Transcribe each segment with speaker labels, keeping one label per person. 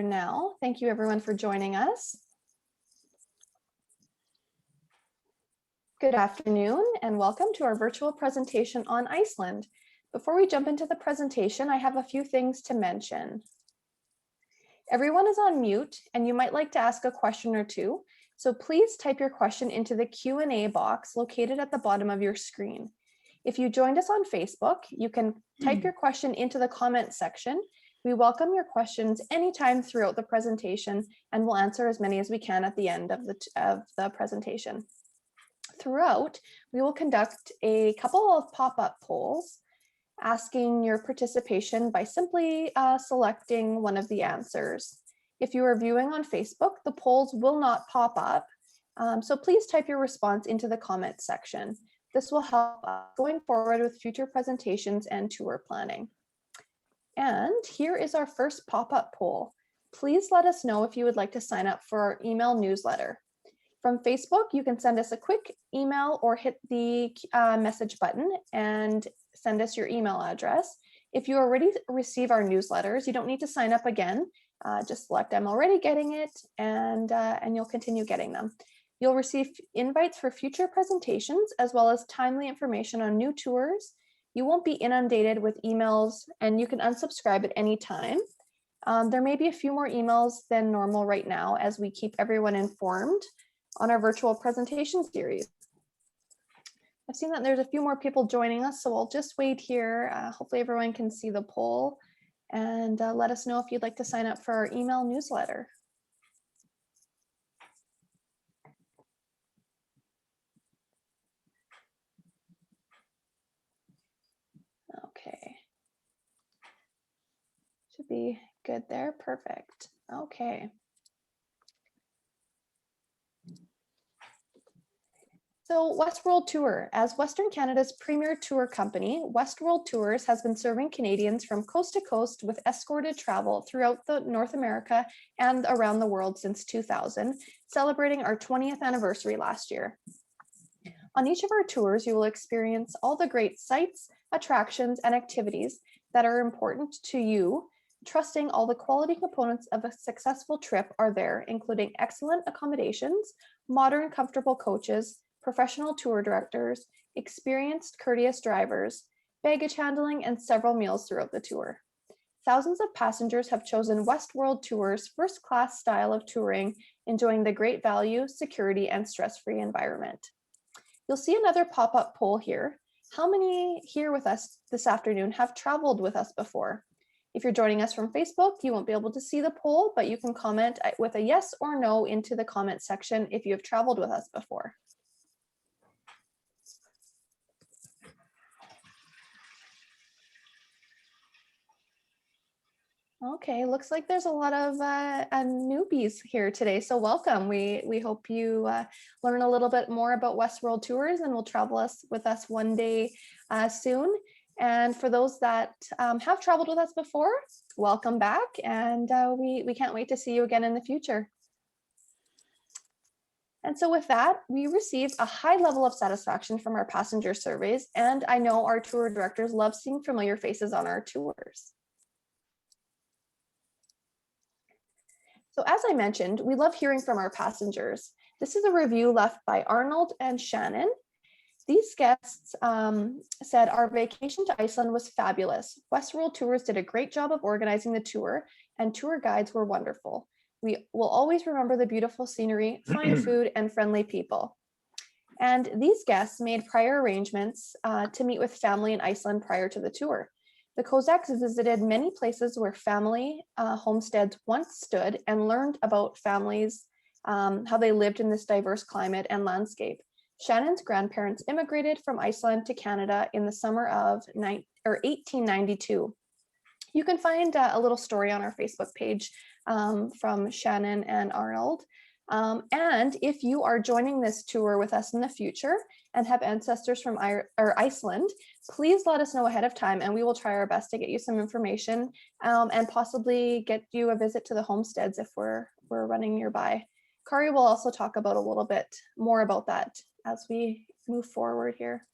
Speaker 1: Now, thank you everyone for joining us. Good afternoon and welcome to our virtual presentation on Iceland. Before we jump into the presentation, I have a few things to mention. Everyone is on mute and you might like to ask a question or two, so please type your question into the Q&A box located at the bottom of your screen. If you joined us on Facebook, you can type your question into the comment section. We welcome your questions anytime throughout the presentation and we'll answer as many as we can at the end of the presentation. Throughout, we will conduct a couple of pop-up polls asking your participation by simply selecting one of the answers. If you are viewing on Facebook, the polls will not pop up, so please type your response into the comment section. This will help going forward with future presentations and tour planning. And here is our first pop-up poll. Please let us know if you would like to sign up for our email newsletter. From Facebook, you can send us a quick email or hit the message button and send us your email address. If you already receive our newsletters, you don't need to sign up again. Just select I'm already getting it and you'll continue getting them. You'll receive invites for future presentations as well as timely information on new tours. You won't be inundated with emails and you can unsubscribe at any time. There may be a few more emails than normal right now as we keep everyone informed on our virtual presentation series. I've seen that there's a few more people joining us, so I'll just wait here. Hopefully everyone can see the poll and let us know if you'd like to sign up for our email newsletter. Okay. Should be good there. Perfect. Okay. So WestWorld Tour, as Western Canada's premier tour company, WestWorld Tours has been serving Canadians from coast to coast with escorted travel throughout North America and around the world since 2000, celebrating our 20th anniversary last year. On each of our tours, you will experience all the great sights, attractions, and activities that are important to you, trusting all the quality components of a successful trip are there, including excellent accommodations, modern, comfortable coaches, professional tour directors, experienced, courteous drivers, baggage handling, and several meals throughout the tour. Thousands of passengers have chosen WestWorld Tours' first-class style of touring, enjoying the great value, security, and stress-free environment. You'll see another pop-up poll here. How many here with us this afternoon have traveled with us before? If you're joining us from Facebook, you won't be able to see the poll, but you can comment with a yes or no into the comment section if you have traveled with us before. Okay, looks like there's a lot of newbies here today, so welcome. We hope you learn a little bit more about WestWorld Tours and will travel with us one day soon. And for those that have traveled with us before, welcome back, and we can't wait to see you again in the future. And so with that, we received a high level of satisfaction from our passenger surveys, and I know our tour directors love seeing familiar faces on our tours. So as I mentioned, we love hearing from our passengers. This is a review left by Arnold and Shannon. These guests said, our vacation to Iceland was fabulous. WestWorld Tours did a great job of organizing the tour and tour guides were wonderful. We will always remember the beautiful scenery, fine food, and friendly people. And these guests made prior arrangements to meet with family in Iceland prior to the tour. The Kozaks visited many places where family homesteads once stood and learned about families, how they lived in this diverse climate and landscape. Shannon's grandparents immigrated from Iceland to Canada in the summer of 1892. You can find a little story on our Facebook page from Shannon and Arnold. And if you are joining this tour with us in the future and have ancestors from Iceland, please let us know ahead of time and we will try our best to get you some information and possibly get you a visit to the homesteads if we're running nearby. Kári will also talk about a little bit more about that as we move forward here.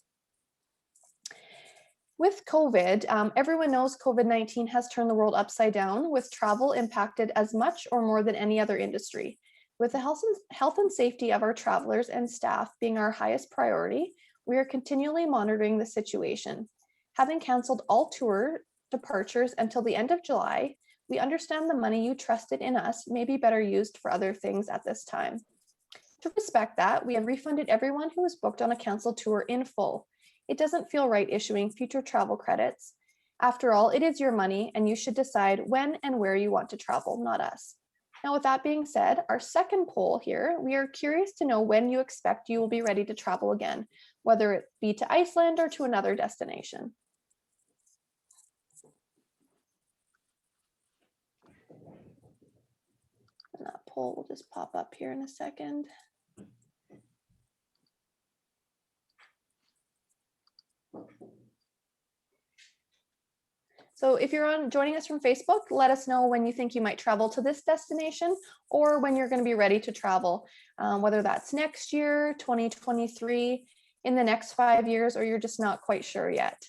Speaker 1: With COVID, everyone knows COVID-19 has turned the world upside down, with travel impacted as much or more than any other industry. With the health and safety of our travelers and staff being our highest priority, we are continually monitoring the situation. Having canceled all tour departures until the end of July, we understand the money you trusted in us may be better used for other things at this time. To respect that, we have refunded everyone who was booked on a canceled tour in full. It doesn't feel right issuing future travel credits. After all, it is your money and you should decide when and where you want to travel, not us. Now, with that being said, our second poll here, we are curious to know when you expect you will be ready to travel again, whether it be to Iceland or to another destination. And that poll will just pop up here in a second. So if you're joining us from Facebook, let us know when you think you might travel to this destination or when you're going to be ready to travel, whether that's next year, 2023, in the next 5 years, or you're just not quite sure yet.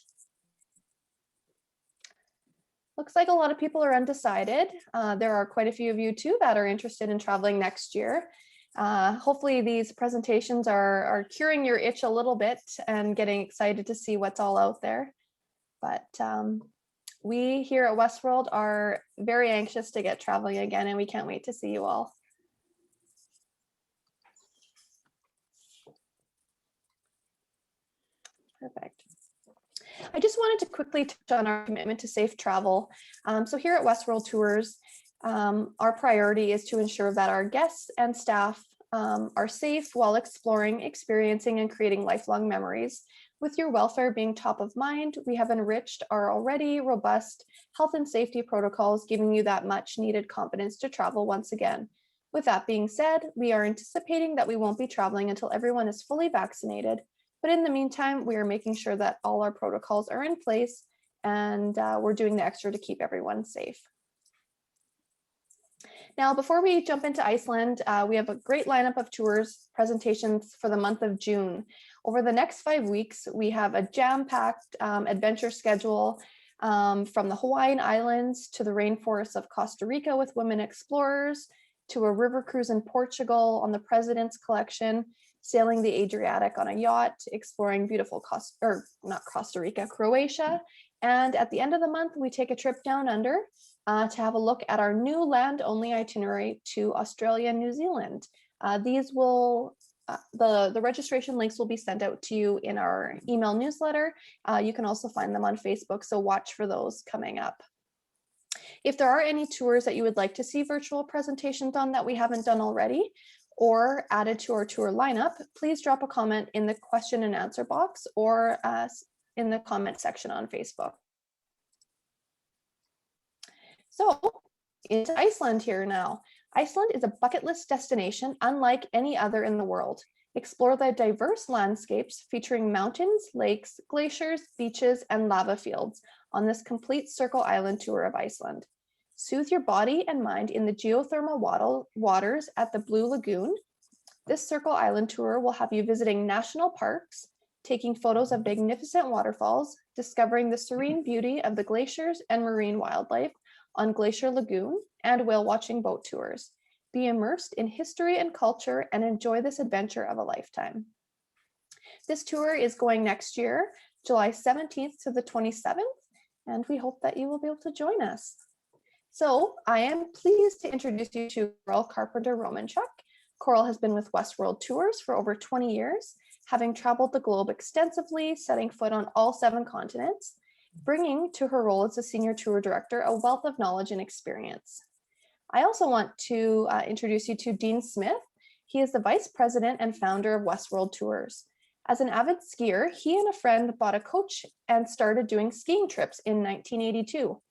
Speaker 1: Looks like a lot of people are undecided. There are quite a few of you too that are interested in traveling next year. Hopefully these presentations are curing your itch a little bit and getting excited to see what's all out there. But we here at WestWorld are very anxious to get traveling again, and we can't wait to see you all. Perfect. I just wanted to quickly touch on our commitment to safe travel. So here at WestWorld Tours, our priority is to ensure that our guests and staff are safe while exploring, experiencing, and creating lifelong memories. With your welfare being top of mind, we have enriched our already robust health and safety protocols, giving you that much needed confidence to travel once again. With that being said, we are anticipating that we won't be traveling until everyone is fully vaccinated. But in the meantime, we are making sure that all our protocols are in place, and we're doing the extra to keep everyone safe. Now, before we jump into Iceland, we have a great lineup of tours presentations for the month of June. Over the next 5 weeks, we have a jam-packed adventure schedule from the Hawaiian Islands to the rainforests of Costa Rica with women explorers, to a river cruise in Portugal on the President's Collection, sailing the Adriatic on a yacht, exploring beautiful Croatia. And at the end of the month, we take a trip down under to have a look at our new land-only itinerary to Australia and New Zealand. These will, the registration links will be sent out to you in our email newsletter. You can also find them on Facebook, so watch for those coming up. If there are any tours that you would like to see virtual presentations on that we haven't done already, or added to our tour lineup, please drop a comment in the question and answer box or in the comment section on Facebook. So into Iceland here now. Iceland is a bucket list destination unlike any other in the world. Explore the diverse landscapes featuring mountains, lakes, glaciers, beaches, and lava fields on this complete circle island tour of Iceland. Soothe your body and mind in the geothermal waters at the Blue Lagoon. This circle island tour will have you visiting national parks, taking photos of magnificent waterfalls, discovering the serene beauty of the glaciers and marine wildlife on Glacier Lagoon, and whale watching boat tours. Be immersed in history and culture and enjoy this adventure of a lifetime. This tour is going next year, July 17th to the 27th, and we hope that you will be able to join us. So I am pleased to introduce you to Coral Carpenter Romanchuk. Coral has been with WestWorld Tours for over 20 years, having traveled the globe extensively, setting foot on all 7 continents, bringing to her role as a senior tour director a wealth of knowledge and experience. I also want to introduce you to Dean Smith. He is the vice president and founder of WestWorld Tours. As an avid skier, he and a friend bought a coach and started doing skiing trips in 1982.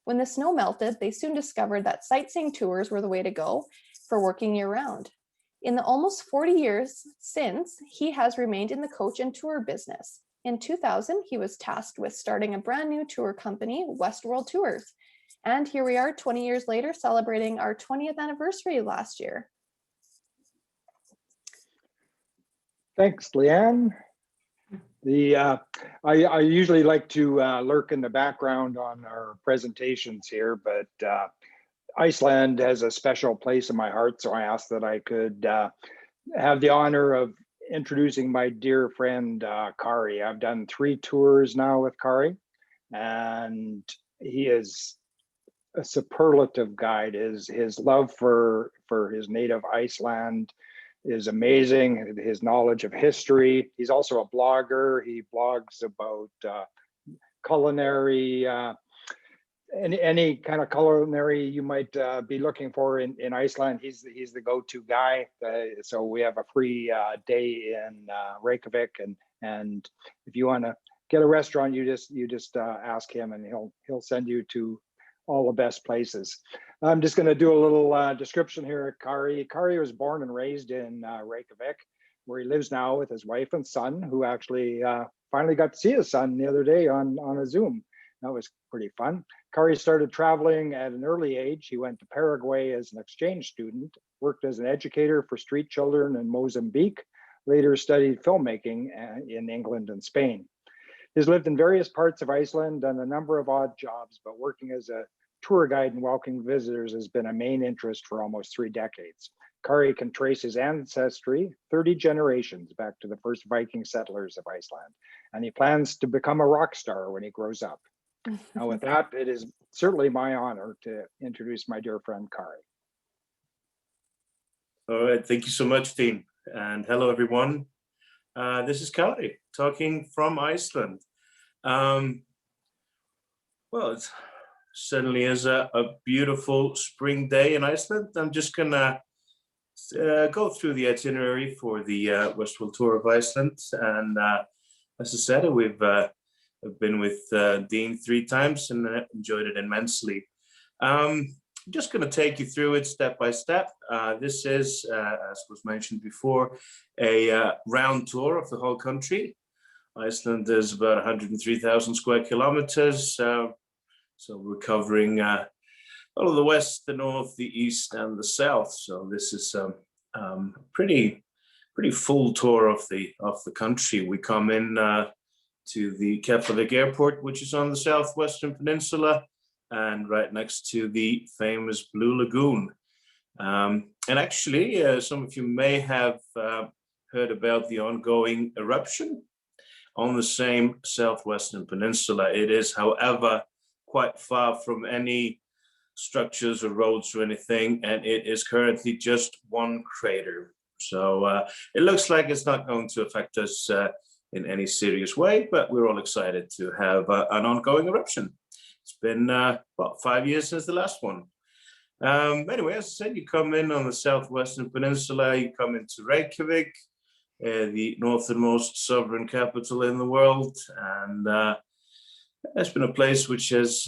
Speaker 1: When the snow melted, they soon discovered that sightseeing tours were the way to go for working year-round. In the almost 40 years since, he has remained in the coach and tour business. In 2000, he was tasked with starting a brand new tour company, WestWorld Tours. And here we are 20 years later, celebrating our 20th anniversary last year.
Speaker 2: Thanks, Leanne. I usually like to lurk in the background on our presentations here, but Iceland has a special place in my heart, so I asked that I could have the honor of introducing my dear friend Kári. I've done 3 tours now with Kári, and he is a superlative guide. His love for his native Iceland is amazing. His knowledge of history. He's also a blogger. He blogs about culinary, any kind of culinary you might be looking for in Iceland. He's the go-to guy. So we have a free day in Reykjavik, and if you want to get a restaurant, you just ask him, and he'll send you to all the best places. I'm just going to do a little description here of Kári. Kári was born and raised in Reykjavik, where he lives now with his wife and son, who actually finally got to see his son the other day on a Zoom. That was pretty fun. Kári started traveling at an early age. He went to Paraguay as an exchange student, worked as an educator for street children in Mozambique, later studied filmmaking in England and Spain. He's lived in various parts of Iceland, done a number of odd jobs, but working as a tour guide and welcoming visitors has been a main interest for almost 3 decades. Kári can trace his ancestry 30 generations back to the first Viking settlers of Iceland, and he plans to become a rock star when he grows up. Now with that, it is certainly my honor to introduce my dear friend Kári.
Speaker 3: All right, thank you so much, Dean. And hello, everyone. This is Kári talking from Iceland. Well, it certainly is a beautiful spring day in Iceland. I'm just gonna go through the itinerary for the WestWorld Tour of Iceland. And as I said, I've been with Dean 3 times and enjoyed it immensely. I'm just going to take you through it step by step. This is, as was mentioned before, a round tour of the whole country. Iceland is about 103,000 square kilometers. So we're covering all of the west, the north, the east, and the south. So this is a pretty full tour of the country. We come in to the Keplervig Airport, which is on the southwestern peninsula, and right next to the famous Blue Lagoon. And actually, some of you may have heard about the ongoing eruption on the same southwestern peninsula. It is, however, quite far from any structures or roads or anything, and it is currently just one crater. So it looks like it's not going to affect us in any serious way, but we're all excited to have an ongoing eruption. It's been about 5 years since the last one. Anyway, as I said, you come in on the southwestern peninsula, you come into Reykjavik, the northernmost sovereign capital in the world, and it's been a place which has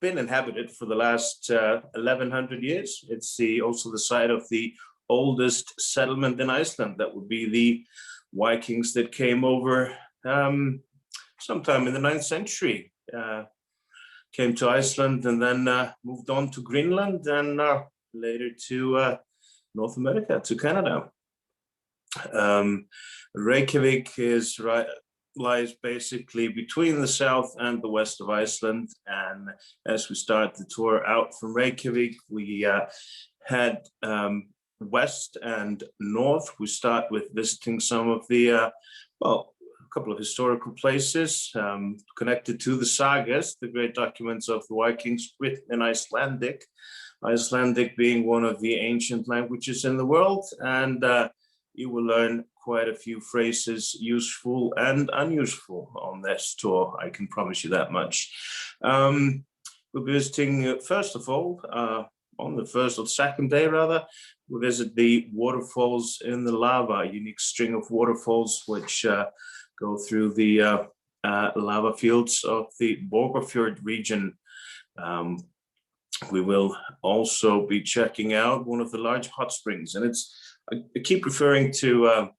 Speaker 3: been inhabited for the last 1100 years. It's also the site of the oldest settlement in Iceland. That would be the Vikings that came over sometime in the 9th century, came to Iceland and then moved on to Greenland and later to North America, to Canada. Reykjavik lies basically between the south and the west of Iceland. And as we start the tour out from Reykjavik, we head west and north. We start with visiting some of the, well, a couple of historical places connected to the sagas, the great documents of the Vikings written in Icelandic. Icelandic being one of the ancient languages in the world, and you will learn quite a few phrases, useful and unuseful, on this tour. I can promise you that much. We're visiting, first of all, on the first or second day, rather, we visit the waterfalls in the lava, a unique string of waterfalls which go through the lava fields of the Borgarfjord region. We will also be checking out one of the large hot springs, and I keep referring to,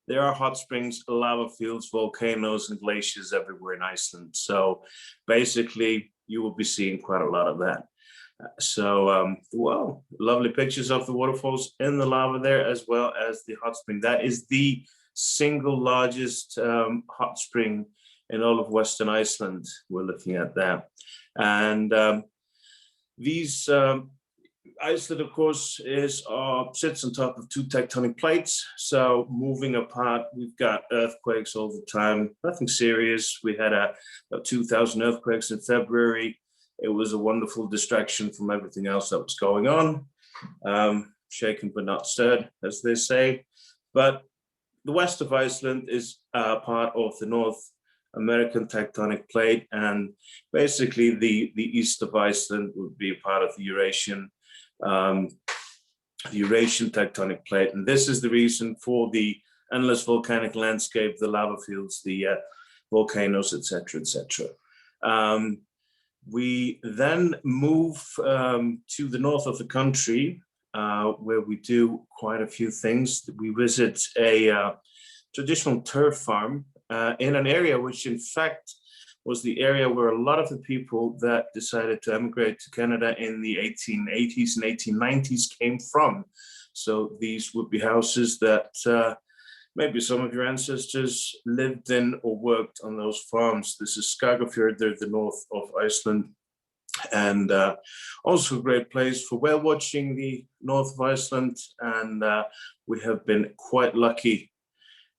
Speaker 3: there are hot springs, lava fields, volcanoes, and glaciers everywhere in Iceland. So basically, you will be seeing quite a lot of that. Well, lovely pictures of the waterfalls in the lava there, as well as the hot spring. That is the single largest hot spring in all of Western Iceland. We're looking at that. And these Iceland, of course, sits on top of two tectonic plates. So moving apart, we've got earthquakes all the time, nothing serious. We had about 2,000 earthquakes in February. It was a wonderful distraction from everything else that was going on. Shaken but not stirred, as they say. But the west of Iceland is part of the North American tectonic plate, and basically the east of Iceland would be a part of the Eurasian tectonic plate. And this is the reason for the endless volcanic landscape, the lava fields, the volcanoes, etc., etc. We then move to the north of the country, where we do quite a few things. We visit a traditional turf farm in an area which in fact was the area where a lot of the people that decided to emigrate to Canada in the 1880s and 1890s came from. So these would be houses that maybe some of your ancestors lived in or worked on those farms. This is Skagafjörður, the north of Iceland, and also a great place for whale watching, the north of Iceland. And we have been quite lucky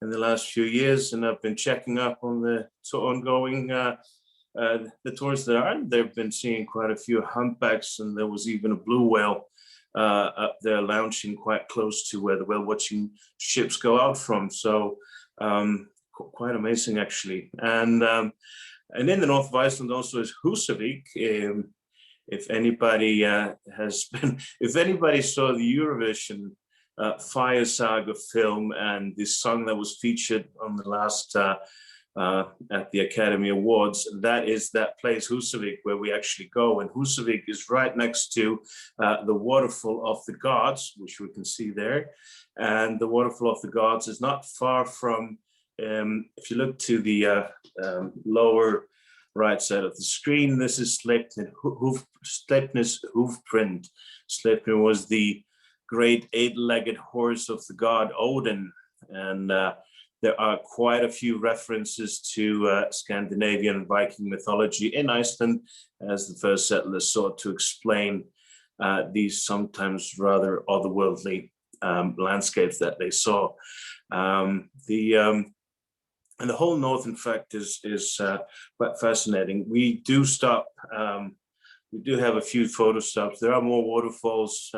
Speaker 3: in the last few years, and I've been checking up on the ongoing the tours that are. They've been seeing quite a few humpbacks, and there was even a blue whale up there lounging quite close to where the whale watching ships go out from. So quite amazing, actually. And in the north of Iceland also is Hussariq. If anybody if anybody saw the Eurovision Fire Saga film and the song that was featured on the last at the Academy Awards, that is that place Hussariq, where we actually go. And Hussariq is right next to the Waterfall of the Gods, which we can see there. And the Waterfall of the Gods is not far from, if you look to the lower right side of the screen, this is Sleipnir's hoofprint. Sleipnir was the great eight-legged horse of the god Odin, and there are quite a few references to Scandinavian Viking mythology in Iceland, as the first settlers sought to explain these sometimes rather otherworldly landscapes that they saw. And the whole north, in fact, is quite fascinating. We do stop. We do have a few photo stops. There are more waterfalls.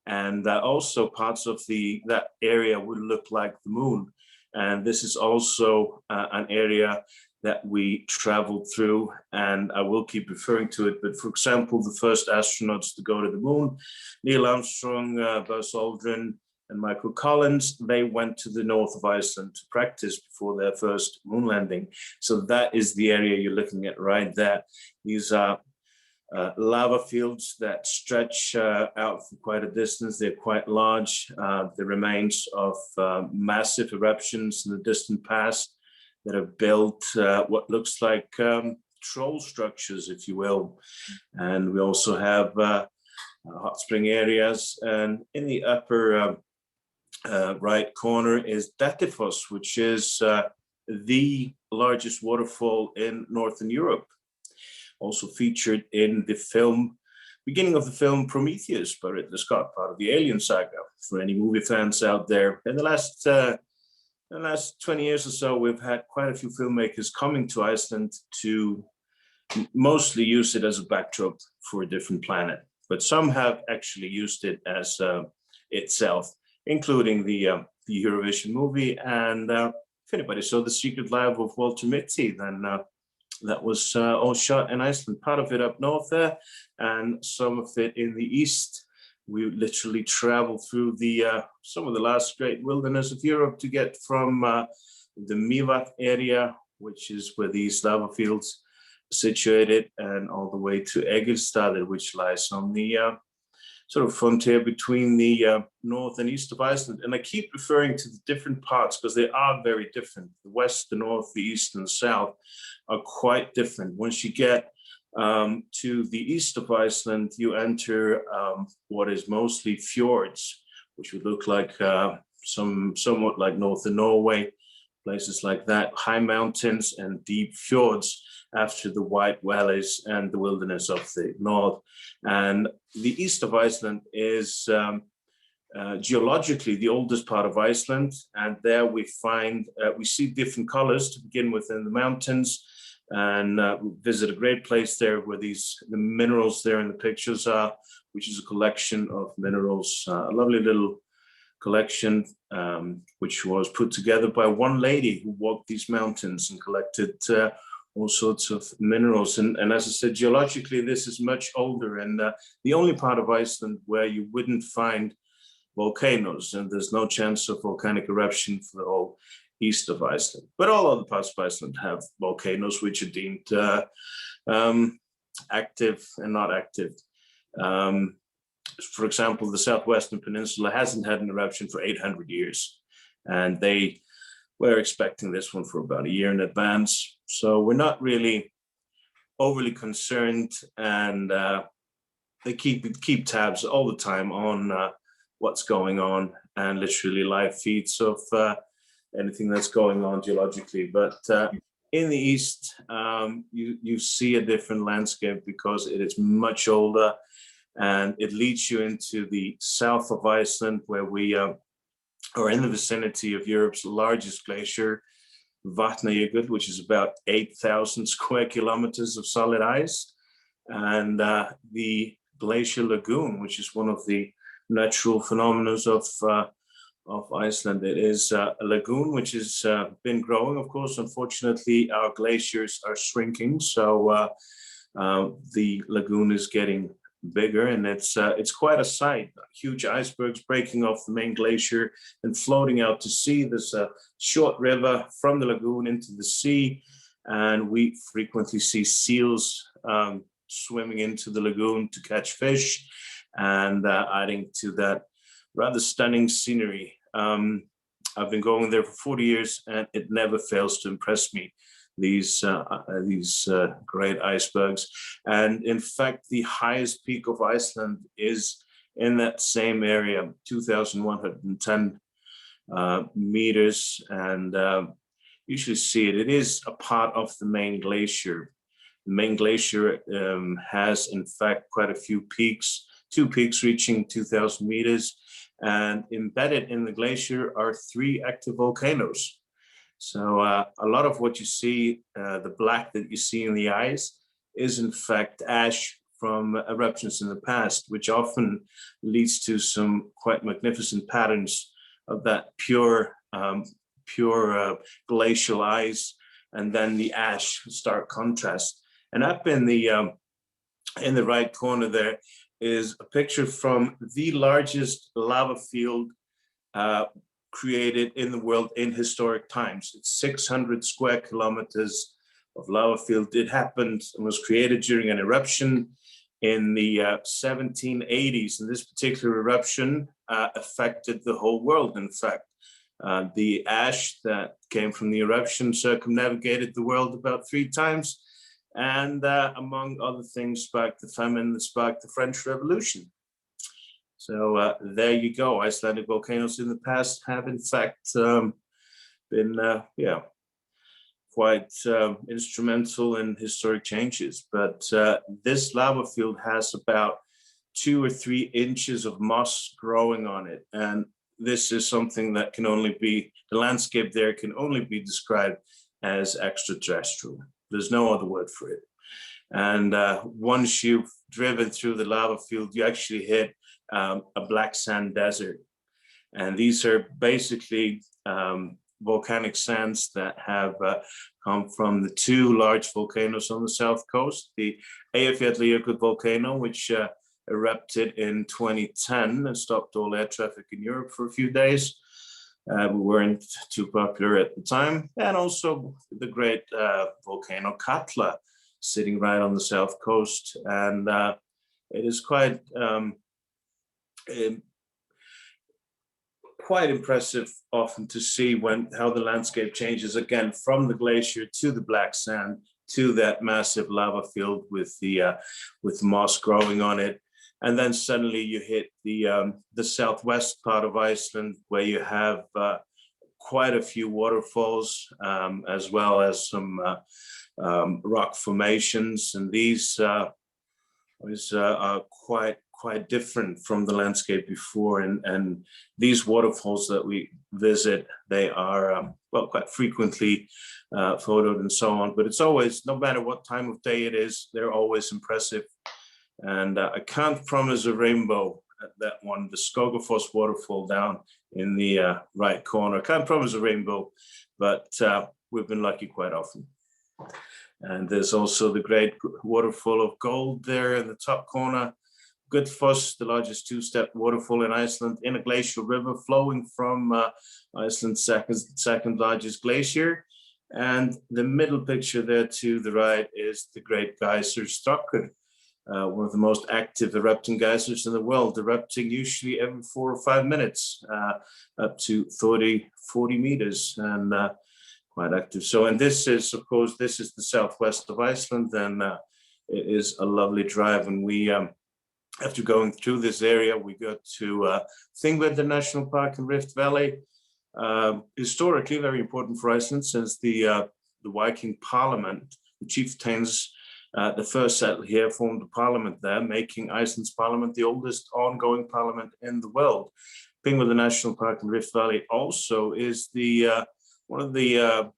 Speaker 3: And also parts of that area would look like the moon. And this is also an area that we traveled through, and I will keep referring to it. But for example, the first astronauts to go to the moon, Neil Armstrong, Buzz Aldrin, and Michael Collins, they went to the north of Iceland to practice before their first moon landing. So that is the area you're looking at right there. These are lava fields that stretch out for quite a distance. They're quite large. The remains of massive eruptions in the distant past that have built what looks like troll structures, if you will. And we also have hot spring areas. And in the upper right corner is Datifus, which is the largest waterfall in Northern Europe. Also featured in the film, beginning of the film Prometheus by Ridley Scott, part of the Alien saga. For any movie fans out there, in the last 20 years or so, we've had quite a few filmmakers coming to Iceland to mostly use it as a backdrop for a different planet. But some have actually used it as itself, including the Eurovision movie. And if anybody saw The Secret Life of Walter Mitty, then that was all shot in Iceland, part of it up north there, and some of it in the east. We literally traveled through some of the last great wilderness of Europe to get from the Mývatn area, which is where these lava fields are situated, and all the way to Egilsstaðir, which lies on the sort of frontier between the north and east of Iceland. And I keep referring to the different parts because they are very different. The west, the north, the east, and the south are quite different. Once you get to the east of Iceland, you enter what is mostly fjords, which would look like somewhat like northern Norway, places like that, high mountains and deep fjords after the wide valleys and the wilderness of the north. And the east of Iceland is geologically the oldest part of Iceland, and there we see different colors to begin with in the mountains, and visit a great place there where the minerals there in the pictures are, which is a collection of minerals, a lovely little collection, which was put together by one lady who walked these mountains and collected all sorts of minerals. And as I said, geologically, this is much older, and the only part of Iceland where you wouldn't find volcanoes, and there's no chance of volcanic eruption for the whole east of Iceland. But all other parts of Iceland have volcanoes which are deemed active and not active. For example, the southwestern peninsula hasn't had an eruption for 800 years, and they were expecting this one for about a year in advance. So we're not really overly concerned, and they keep tabs all the time on what's going on, and literally live feeds of anything that's going on geologically. But in the east, you see a different landscape because it is much older, and it leads you into the south of Iceland, where we are in the vicinity of Europe's largest glacier, Vatnajökull, which is about 8,000 square kilometers of solid ice, and the Glacier Lagoon, which is one of the natural phenomena of Iceland. It is a lagoon which has been growing, of course. Unfortunately, our glaciers are shrinking, so the lagoon is getting bigger, and it's quite a sight. Huge icebergs breaking off the main glacier and floating out to sea. There's a short river from the lagoon into the sea, and we frequently see seals swimming into the lagoon to catch fish, and adding to that rather stunning scenery. I've been going there for 40 years, and it never fails to impress me, these great icebergs. And in fact, the highest peak of Iceland is in that same area, 2,110 meters, and you should see it. It is a part of the main glacier. The main glacier has, in fact, quite a few peaks, 2 peaks reaching 2,000 meters, and embedded in the glacier are 3 active volcanoes. So a lot of what you see, the black that you see in the ice, is in fact ash from eruptions in the past, which often leads to some quite magnificent patterns of that pure glacial ice, and then the ash, stark contrast. And up in the right corner there is a picture from the largest lava field created in the world in historic times. It's 600 square kilometers of lava field. It happened and was created during an eruption in the 1780s. And this particular eruption affected the whole world, in fact. The ash that came from the eruption circumnavigated the world about 3 times, and among other things, sparked the famine that sparked the French Revolution. So there you go. Icelandic volcanoes in the past have, in fact, been quite instrumental in historic changes. But this lava field has about 2 or 3 inches of moss growing on it, and this is something that can only be, the landscape there can only be described as extraterrestrial. There's no other word for it. And once you've driven through the lava field, you actually hit a black sand desert. And these are basically volcanic sands that have come from the 2 large volcanoes on the south coast, the Eyjafjallajökull volcano, which erupted in 2010 and stopped all air traffic in Europe for a few days. We weren't too popular at the time. And also the great volcano Katla, sitting right on the south coast. And it is quite impressive often to see how the landscape changes again from the glacier to the black sand to that massive lava field with moss growing on it. And then suddenly you hit the southwest part of Iceland, where you have quite a few waterfalls, as well as some rock formations, and these are quite different from the landscape before. And these waterfalls that we visit, they are well, quite frequently photoed and so on. But it's always, no matter what time of day it is, they're always impressive. And I can't promise a rainbow at that one, the Skogafoss waterfall down in the right corner. Can't promise a rainbow, but we've been lucky quite often. And there's also the great waterfall of gold there in the top corner. Gullfoss, the largest two-step waterfall in Iceland, in a glacial river flowing from Iceland's second largest glacier. And the middle picture there to the right is the great geyser Stockholm, one of the most active erupting geysers in the world, erupting usually every 4 or 5 minutes, up to 40 meters, and quite active. So, and this is, of course, this is the southwest of Iceland, and it is a lovely drive. And we, after going through this area, we got to Thingvellir National Park in Rift Valley. Historically very important for Iceland, since the Viking Parliament, the chieftains, the first settled here, formed a parliament there, making Iceland's parliament the oldest ongoing parliament in the world. Thingvellir National Park in Rift Valley also is the one of the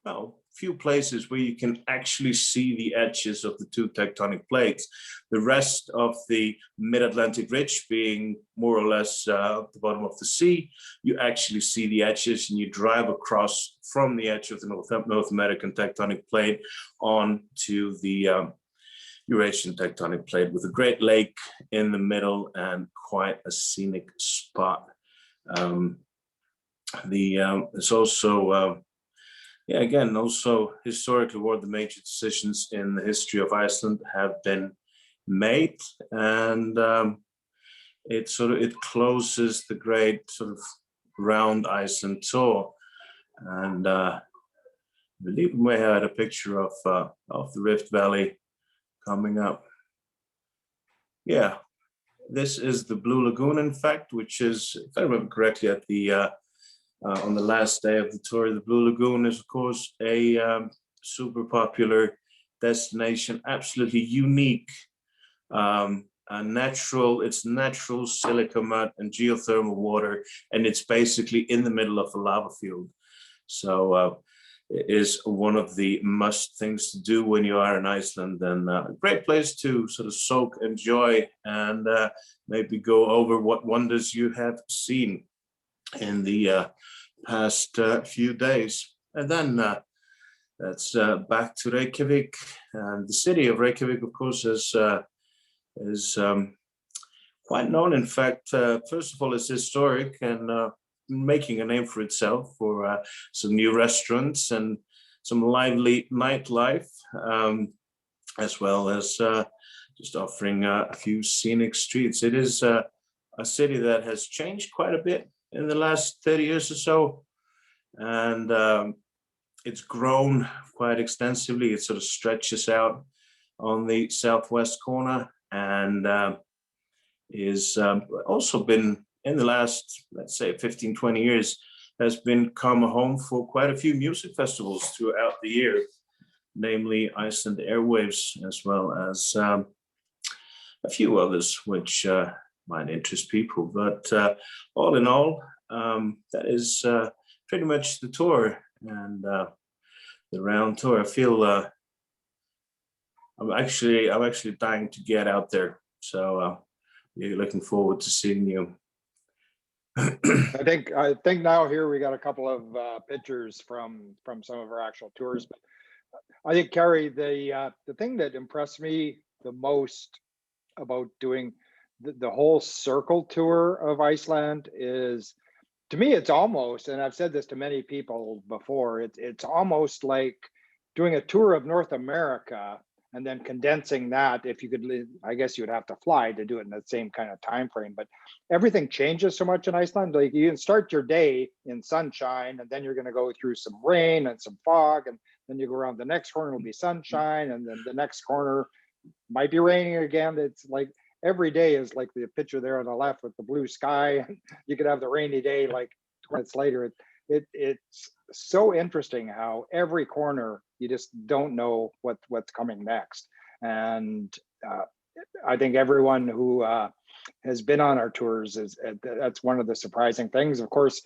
Speaker 3: well, few places where you can actually see the edges of the two tectonic plates. The rest of the mid-Atlantic ridge being more or less at the bottom of the sea, you actually see the edges, and you drive across from the edge of the North American tectonic plate on to the Eurasian tectonic plate, with a great lake in the middle and quite a scenic spot. It's also yeah, again, also historically, one of the major decisions in the history of Iceland have been made, and it closes the great sort of round Iceland tour. And I believe we may have had a picture of the Rift Valley coming up. Yeah, this is the Blue Lagoon, in fact, which is, if I remember correctly, at the on the last day of the tour. The Blue Lagoon is, of course, a super popular destination, absolutely unique. It's natural silica mud and geothermal water, and it's basically in the middle of a lava field. So it is one of the must things to do when you are in Iceland, and a great place to sort of soak, enjoy, and maybe go over what wonders you have seen in the past few days. And then that's back to Reykjavik. And the city of Reykjavik, of course, is quite known. In fact, first of all, it's historic and making a name for itself, for some new restaurants and some lively nightlife, as well as just offering a few scenic streets. It is a city that has changed quite a bit in the last 30 years or so, and it's grown quite extensively. It sort of stretches out on the southwest corner, and is also been, in the last, let's say, 15, 20 years, has become a home for quite a few music festivals throughout the year, namely Iceland Airwaves, as well as a few others, which might interest people. But all in all, that is pretty much the tour, and the round tour. I feel I'm actually dying to get out there. So we're looking forward to seeing you.
Speaker 2: I think now here we got a couple of pictures from some of our actual tours. But I think, Kári, the thing that impressed me the most about doing the whole circle tour of Iceland is, to me, it's almost, and I've said this to many people before, it's almost like doing a tour of North America and then condensing that. If you could, I guess you would have to fly to do it in the same kind of time frame, but everything changes so much in Iceland. Like, you can start your day in sunshine, and then you're going to go through some rain and some fog, and then you go around the next corner, it'll be sunshine, and then the next corner might be raining again. It's like every day is like the picture there on the left with the blue sky. You could have the rainy day like 20 minutes later. It's so interesting how every corner you just don't know what's coming next. And I think everyone who has been on our tours that's one of the surprising things. Of course,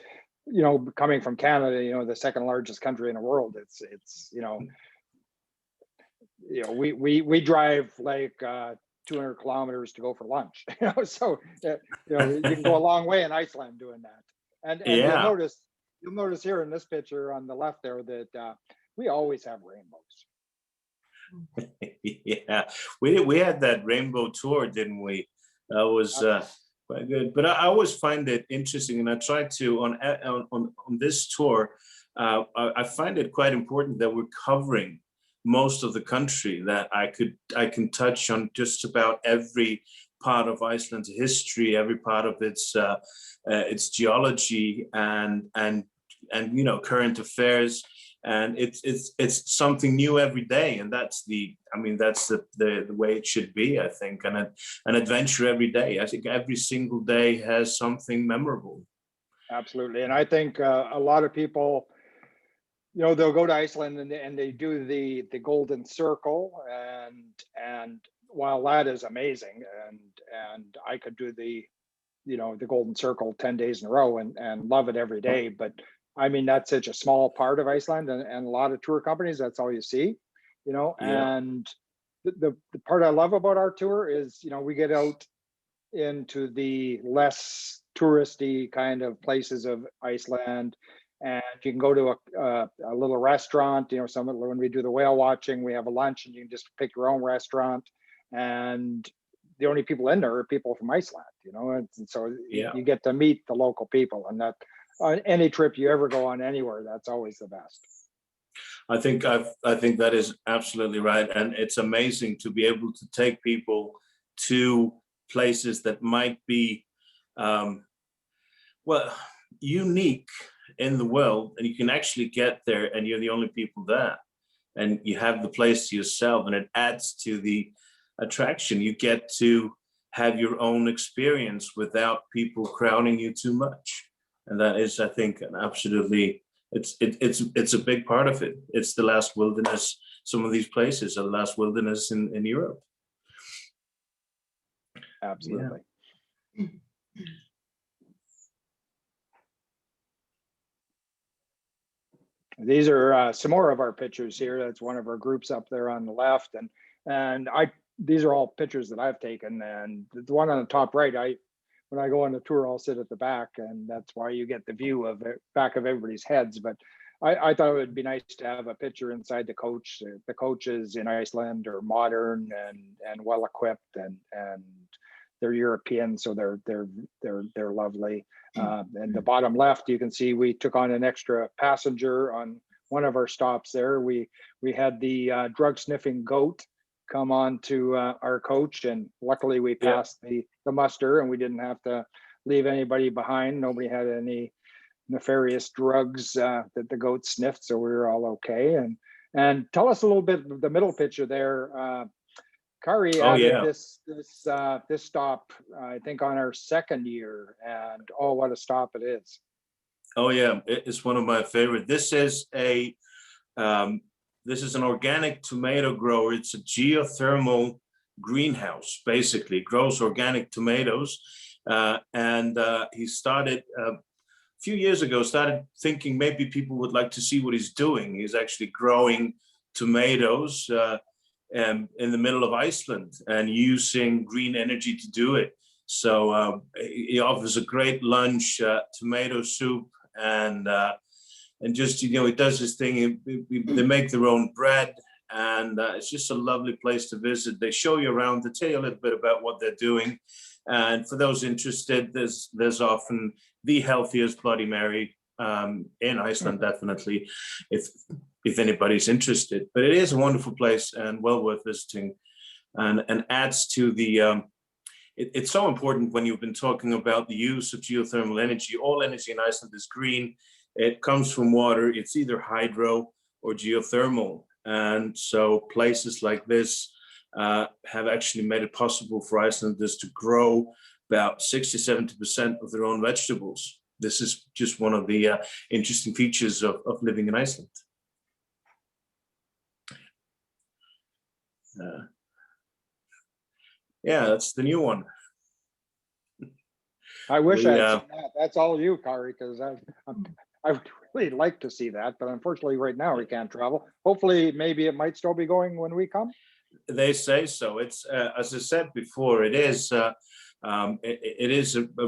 Speaker 2: you know, coming from Canada, you know, the second largest country in the world, it's you know, we drive like 200 kilometers to go for lunch, you know, so you know, you can go a long way in Iceland doing that. And
Speaker 3: Yeah.
Speaker 2: you'll notice here in this picture on the left there that we always have rainbows.
Speaker 3: Yeah, we had that rainbow tour, didn't we? That was quite good. But I always find it interesting, and I try to on this tour. I find it quite important that we're covering most of the country. That I can touch on just about every part of Iceland's history, every part of its geology, and you know, current affairs. And it's something new every day, and that's the way it should be, I think. And an adventure every day. I think every single day has something memorable. Absolutely.
Speaker 2: And I think a lot of people, you know, they'll go to Iceland and they do the Golden Circle, and while that is amazing, and I could do the Golden Circle 10 days in a row and love it every day, but I mean, that's such a small part of Iceland, and a lot of tour companies, that's all you see, you know. Yeah. And the part I love about our tour is, you know, we get out into the less touristy kind of places of Iceland, and you can go to a little restaurant, you know, when we do the whale watching, we have a lunch and you can just pick your own restaurant, and the only people in there are people from Iceland, you know, and so yeah, you get to meet the local people, and that on any trip you ever go on anywhere, that's always the best.
Speaker 3: I think that is absolutely right, and it's amazing to be able to take people to places that might be well, unique in the world, and you can actually get there and you're the only people there, and you have the place to yourself, and it adds to the attraction. You get to have your own experience without people crowding you too much. And that is, I think, an absolutely, it's a big part of it. It's the last wilderness. Some of these places are the last wilderness in Europe.
Speaker 2: Absolutely. Yeah. These are some more of our pictures here. That's one of our groups up there on the left, and these are all pictures that I've taken. And the one on the top right, when I go on the tour, I'll sit at the back, and that's why you get the view of the back of everybody's heads. But I thought it would be nice to have a picture inside the coach. The coaches in Iceland are modern and well equipped, and they're European, so they're lovely. And the bottom left, you can see we took on an extra passenger on one of our stops there. We had the drug sniffing goat come on to our coach, and luckily we passed the muster, and we didn't have to leave anybody behind. Nobody had any nefarious drugs that the goat sniffed, so we were all okay. And tell us a little bit of the middle picture there. Kári added this stop, I think, on our second year, and oh, what a stop it is.
Speaker 3: Oh yeah, it's one of my favorite. This is an organic tomato grower. It's a geothermal greenhouse, basically, grows organic tomatoes. And he started a few years ago, started thinking maybe people would like to see what he's doing. He's actually growing tomatoes in the middle of Iceland and using green energy to do it. So he offers a great lunch, tomato soup, and just, you know, he does his thing. They make their own bread, and it's just a lovely place to visit. They show you around, they tell you a little bit about what they're doing. And for those interested, there's often the healthiest Bloody Mary in Iceland, definitely, if anybody's interested. But it is a wonderful place and well worth visiting, and adds to the it's so important when you've been talking about the use of geothermal energy. All energy in Iceland is green. It comes from water. It's either hydro or geothermal. And so places like this have actually made it possible for Icelanders to grow about 60–70% of their own vegetables. This is just one of the interesting features of living in Iceland. Yeah, that's the new one.
Speaker 2: I wish I had seen that. That's all you, Kári, because I would really like to see that, but unfortunately right now we can't travel. Hopefully, maybe it might still be going when we come.
Speaker 3: They say so. It's as I said before, it is a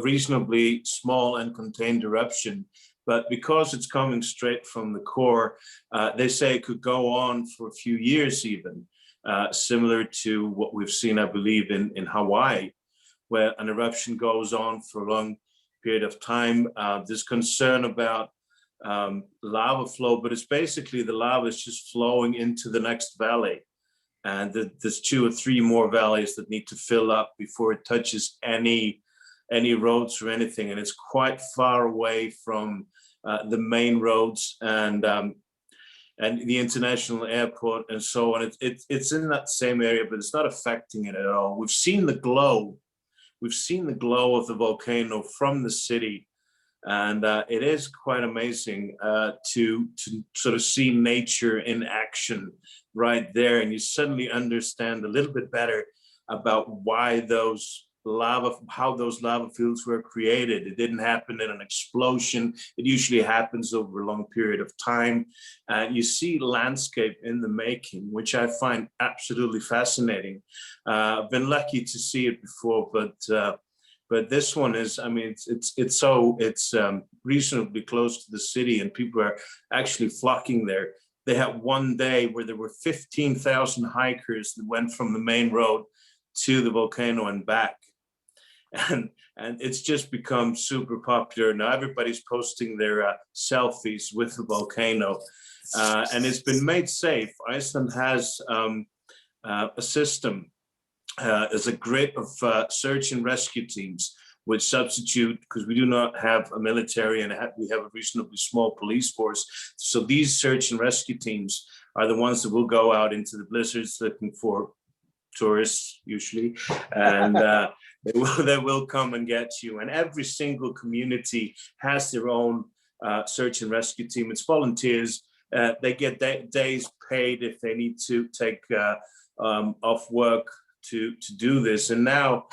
Speaker 3: reasonably small and contained eruption, but because it's coming straight from the core, they say it could go on for a few years even, similar to what we've seen, I believe, in Hawaii, where an eruption goes on for a long period of time. There's concern about lava flow, but it's basically the lava is just flowing into the next valley. And there's 2 or 3 more valleys that need to fill up before it touches any roads or anything. And it's quite far away from the main roads and the international airport and so on. It's in that same area, but it's not affecting it at all. We've seen the glow. We've seen the glow of the volcano from the city. And it is quite amazing to sort of see nature in action right there. And you suddenly understand a little bit better about why how those lava fields were created. It didn't happen in an explosion. It usually happens over a long period of time. And you see landscape in the making, which I find absolutely fascinating. I've been lucky to see it before, but this one is, I mean, it's reasonably close to the city and people are actually flocking there. They had one day where there were 15,000 hikers that went from the main road to the volcano and back. And it's just become super popular. Now everybody's posting their selfies with the volcano. And it's been made safe. Iceland has a system. There's a grid of search and rescue teams which substitute, because we do not have a military and we have a reasonably small police force. So these search and rescue teams are the ones that will go out into the blizzards looking for tourists usually, and they will come and get you. And every single community has their own search and rescue team. It's volunteers. They get days paid if they need to take off work to do this. And now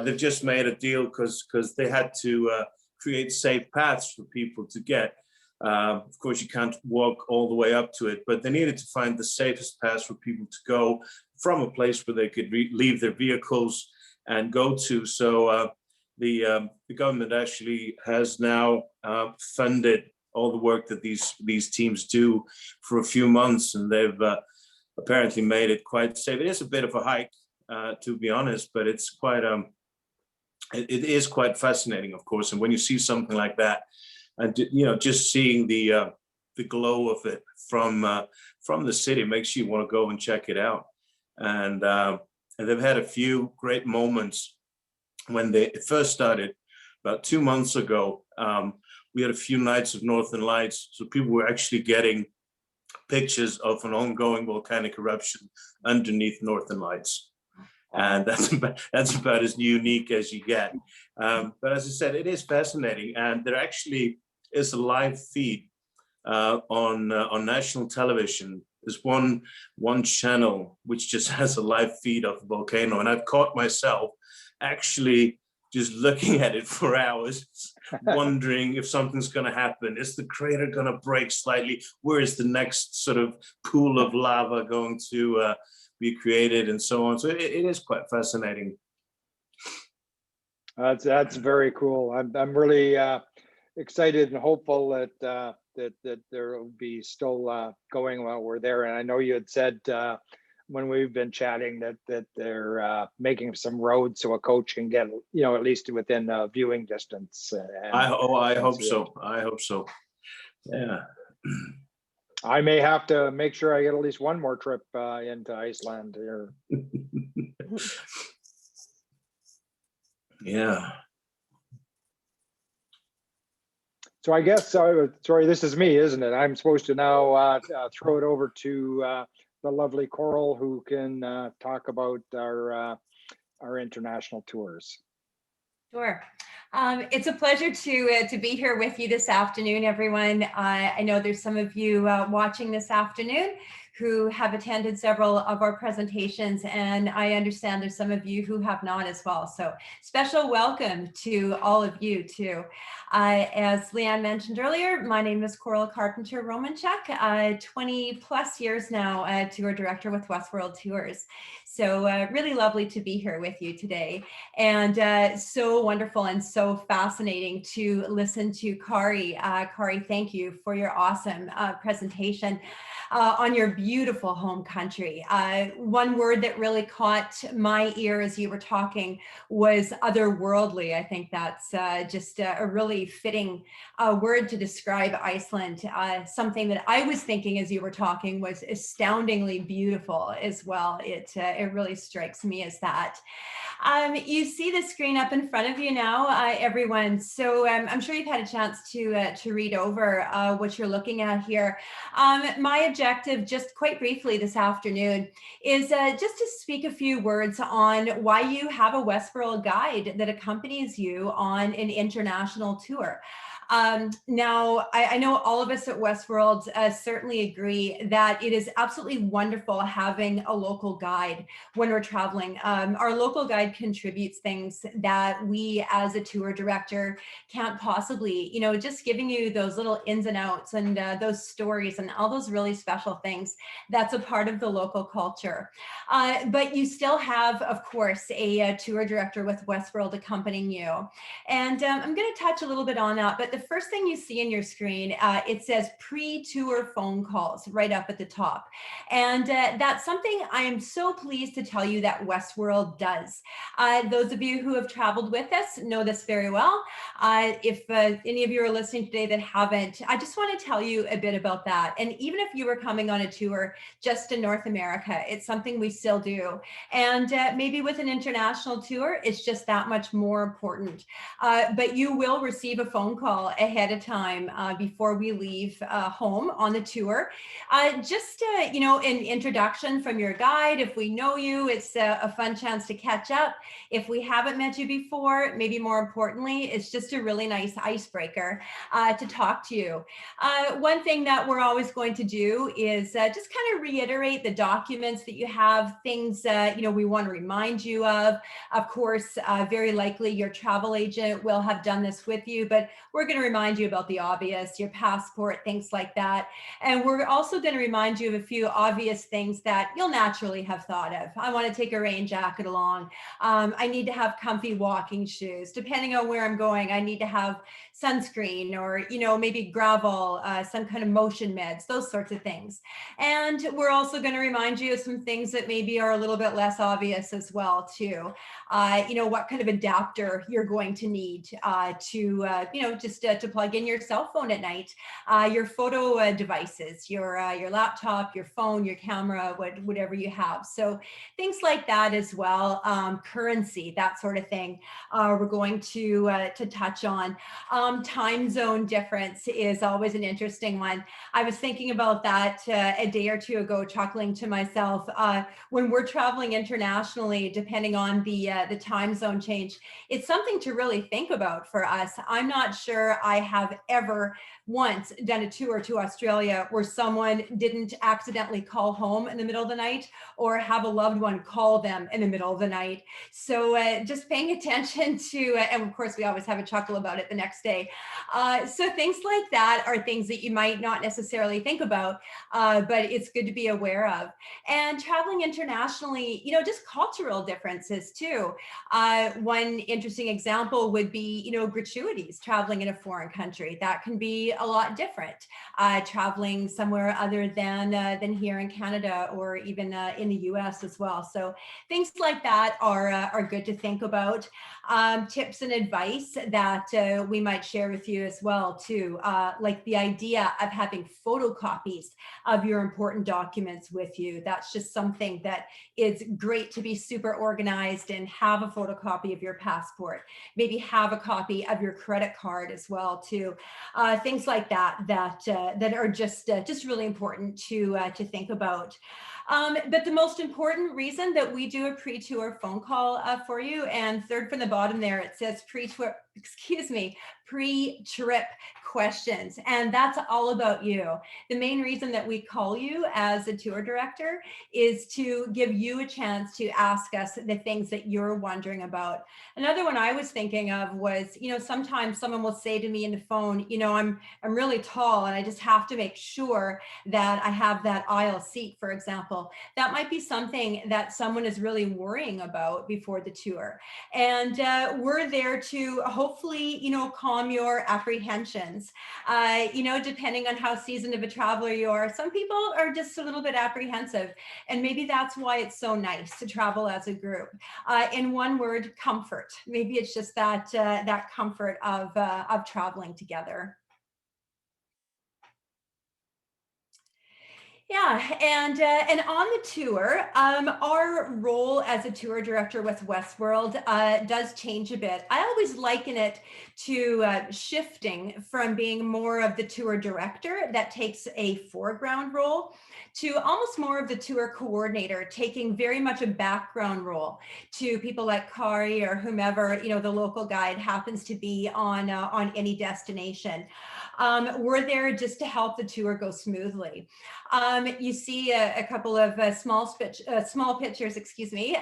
Speaker 3: they've just made a deal because they had to create safe paths for people to get. Of course, you can't walk all the way up to it, but they needed to find the safest paths for people to go from a place where they could leave their vehicles and go to. So the government actually has now funded all the work that these teams do for a few months, and they've apparently made it quite safe. It is a bit of a hike, to be honest, but it's quite it is quite fascinating, of course. And when you see something like that, and just seeing the glow of it from the city makes you want to go and check it out. And they've had a few great moments when they first started about 2 months ago. We had a few nights of Northern Lights, so people were actually getting pictures of an ongoing volcanic eruption underneath Northern Lights. And that's about as unique as you get. But as I said, it is fascinating. And there actually is a live feed on national television. There's one channel which just has a live feed of the volcano. And I've caught myself actually just looking at it for hours, wondering if something's going to happen. Is the crater going to break slightly? Where is the next sort of pool of lava going to be created, and so on? So it is quite fascinating.
Speaker 2: That's very cool. I'm really excited and hopeful that there will be still going while we're there. And I know you had said when we've been chatting that they're making some roads so a coach can get at least within viewing distance.
Speaker 3: I hope so. I hope so. Yeah.
Speaker 2: I may have to make sure I get at least one more trip into Iceland here.
Speaker 3: Yeah.
Speaker 2: So I guess, sorry, this is me, isn't it? I'm supposed to now throw it over to the lovely Koral, who can talk about our international tours.
Speaker 4: Sure. It's a pleasure to be here with you this afternoon, everyone. I know there's some of you watching this afternoon who have attended several of our presentations, and I understand there's some of you who have not as well. So special welcome to all of you too. As Leanne mentioned earlier, my name is Koral Carpenter Romanchuk, 20 plus years now tour director with WestWorld Tours. So really lovely to be here with you today, and so wonderful and so fascinating to listen to Kári. Kári, thank you for your awesome presentation on your beautiful home country. One word that really caught my ear as you were talking was otherworldly. I think that's just a really fitting word to describe Iceland. Something that I was thinking as you were talking was astoundingly beautiful as well. It really strikes me as that. You see the screen up in front of you now, everyone. So I'm sure you've had a chance to read over what you're looking at here. My objective, just quite briefly this afternoon, is just to speak a few words on why you have a WestWorld guide that accompanies you on an international tour. Now, I know all of us at WestWorld certainly agree that it is absolutely wonderful having a local guide when we're traveling. Our local guide contributes things that we as a tour director can't possibly, just giving you those little ins and outs and those stories and all those really special things. That's a part of the local culture. But you still have, of course, a tour director with WestWorld accompanying you. And I'm going to touch a little bit on that, but the first thing you see in your screen, it says pre-tour phone calls right up at the top. And that's something I am so pleased to tell you that WestWorld does. Those of you who have traveled with us know this very well. If any of you are listening today that haven't, I just want to tell you a bit about that. And even if you were coming on a tour just in North America, it's something we still do. And maybe with an international tour, it's just that much more important. But you will receive a phone call ahead of time before we leave home on the tour. Just, an introduction from your guide. If we know you, it's a fun chance to catch up. If we haven't met you before, maybe more importantly, it's just a really nice icebreaker to talk to you. One thing that we're always going to do is just kind of reiterate the documents that you have, things we want to remind you of. Of course, very likely your travel agent will have done this with you, but we're going to remind you about the obvious, your passport, things like that. And we're also going to remind you of a few obvious things that you'll naturally have thought of. I want to take a rain jacket along. I need to have comfy walking shoes. Depending on where I'm going, I need to have sunscreen or, maybe gravel, some kind of motion meds, those sorts of things. And we're also going to remind you of some things that maybe are a little bit less obvious as well, too. What kind of adapter you're going to need to plug in your cell phone at night, your photo devices, your laptop, your phone, your camera, whatever you have. So things like that as well, currency, that sort of thing. We're going to touch on. Time zone difference is always an interesting one. I was thinking about that a day or two ago, chuckling to myself. When we're traveling internationally, depending on the time zone change, it's something to really think about for us. I'm not sure I have ever once done a tour to Australia where someone didn't accidentally call home in the middle of the night or have a loved one call them in the middle of the night. So just paying attention to, and of course we always have a chuckle about it the next day. So things like that are things that you might not necessarily think about, but it's good to be aware of. And traveling internationally, just cultural differences too. One interesting example would be, gratuities, traveling in a foreign country. That can be a lot different, traveling somewhere other than here in Canada or even in the US as well. So things like that are good to think about. Tips and advice that we might share with you as well too, like the idea of having photocopies of your important documents with you. That's just something that is great to be super organized and have a photocopy of your passport. Maybe have a copy of your credit card as well too. Things like that are just really important to think about. But the most important reason that we do a pre-tour phone call for you, and third from the bottom there, it says pre-tour, pre-trip questions. And that's all about you. The main reason that we call you as a tour director is to give you a chance to ask us the things that you're wondering about. Another one I was thinking of was, sometimes someone will say to me in the phone, I'm really tall and I just have to make sure that I have that aisle seat, for example. That might be something that someone is really worrying about before the tour. And we're there to hopefully, calm your apprehensions. Depending on how seasoned of a traveler you are, some people are just a little bit apprehensive. And maybe that's why it's so nice to travel as a group. In one word, comfort. Maybe it's just that comfort of traveling together. Yeah, and on the tour, our role as a tour director with WestWorld does change a bit. I always liken it to shifting from being more of the tour director that takes a foreground role to almost more of the tour coordinator, taking very much a background role to people like Kári or whomever the local guide happens to be on any destination. We're there just to help the tour go smoothly. You see a couple of small pictures,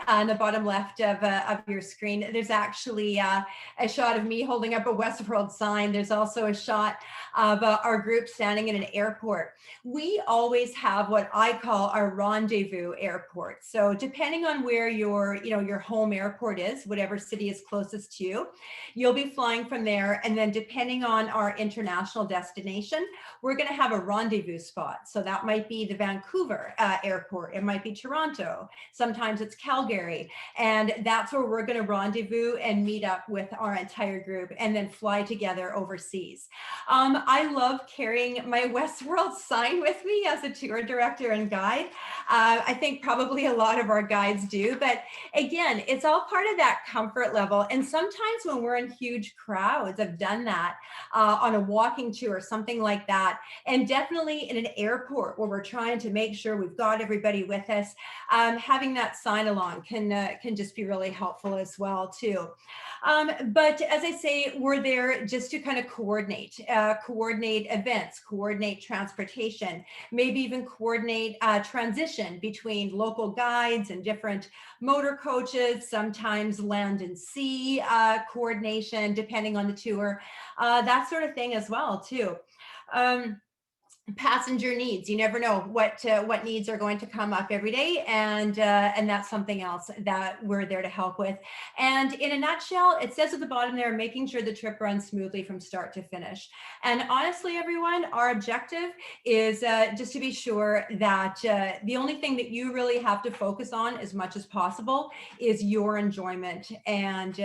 Speaker 4: on the bottom left of your screen. There's actually a shot of me holding up a WestWorld sign. There's also a shot of our group standing in an airport. We always have what I call our Rendezvous Airport. So depending on where your home airport is, whatever city is closest to you, you'll be flying from there. And then depending on our international destination, we're going to have a rendezvous spot. So that might be the Vancouver airport. It might be Toronto. Sometimes it's Calgary. And that's where we're going to rendezvous and meet up with our entire group and then fly together overseas. I love carrying my WestWorld sign with me as a tour director and guide. I think probably a lot of our guides do, but again, it's all part of that comfort level. And sometimes when we're in huge crowds, I've done that on a walking tour or something like that. And definitely in an airport where we're trying to make sure we've got everybody with us, having that sign along can just be really helpful as well too. But as I say, we're there just to kind of coordinate events, coordinate transportation, maybe even coordinate transition between local guides and different motor coaches, sometimes land and sea coordination, depending on the tour, that sort of thing as well too. Passenger needs, you never know what needs are going to come up every day, and that's something else that we're there to help with. And in a nutshell, it says at the bottom there, making sure the trip runs smoothly from start to finish. And honestly, everyone, our objective is just to be sure that the only thing that you really have to focus on as much as possible is your enjoyment. And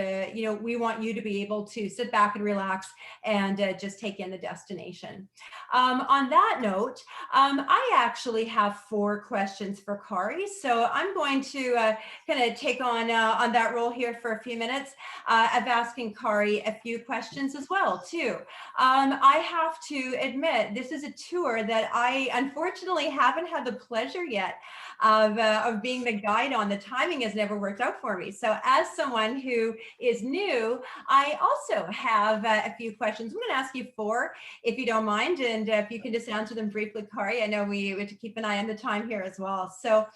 Speaker 4: we want you to be able to sit back and relax and just take in the destination. On that note, I actually have 4 questions for Kári. So I'm going to kind of take on that role here for a few minutes of asking Kári a few questions as well too. I have to admit, this is a tour that I unfortunately haven't had the pleasure yet of being the guide on. The timing has never worked out for me. So as someone who is new, I also have a few questions. I'm going to ask you 4, if you don't mind, and if you can just answer them briefly, Kári. I know we have to keep an eye on the time here as well. So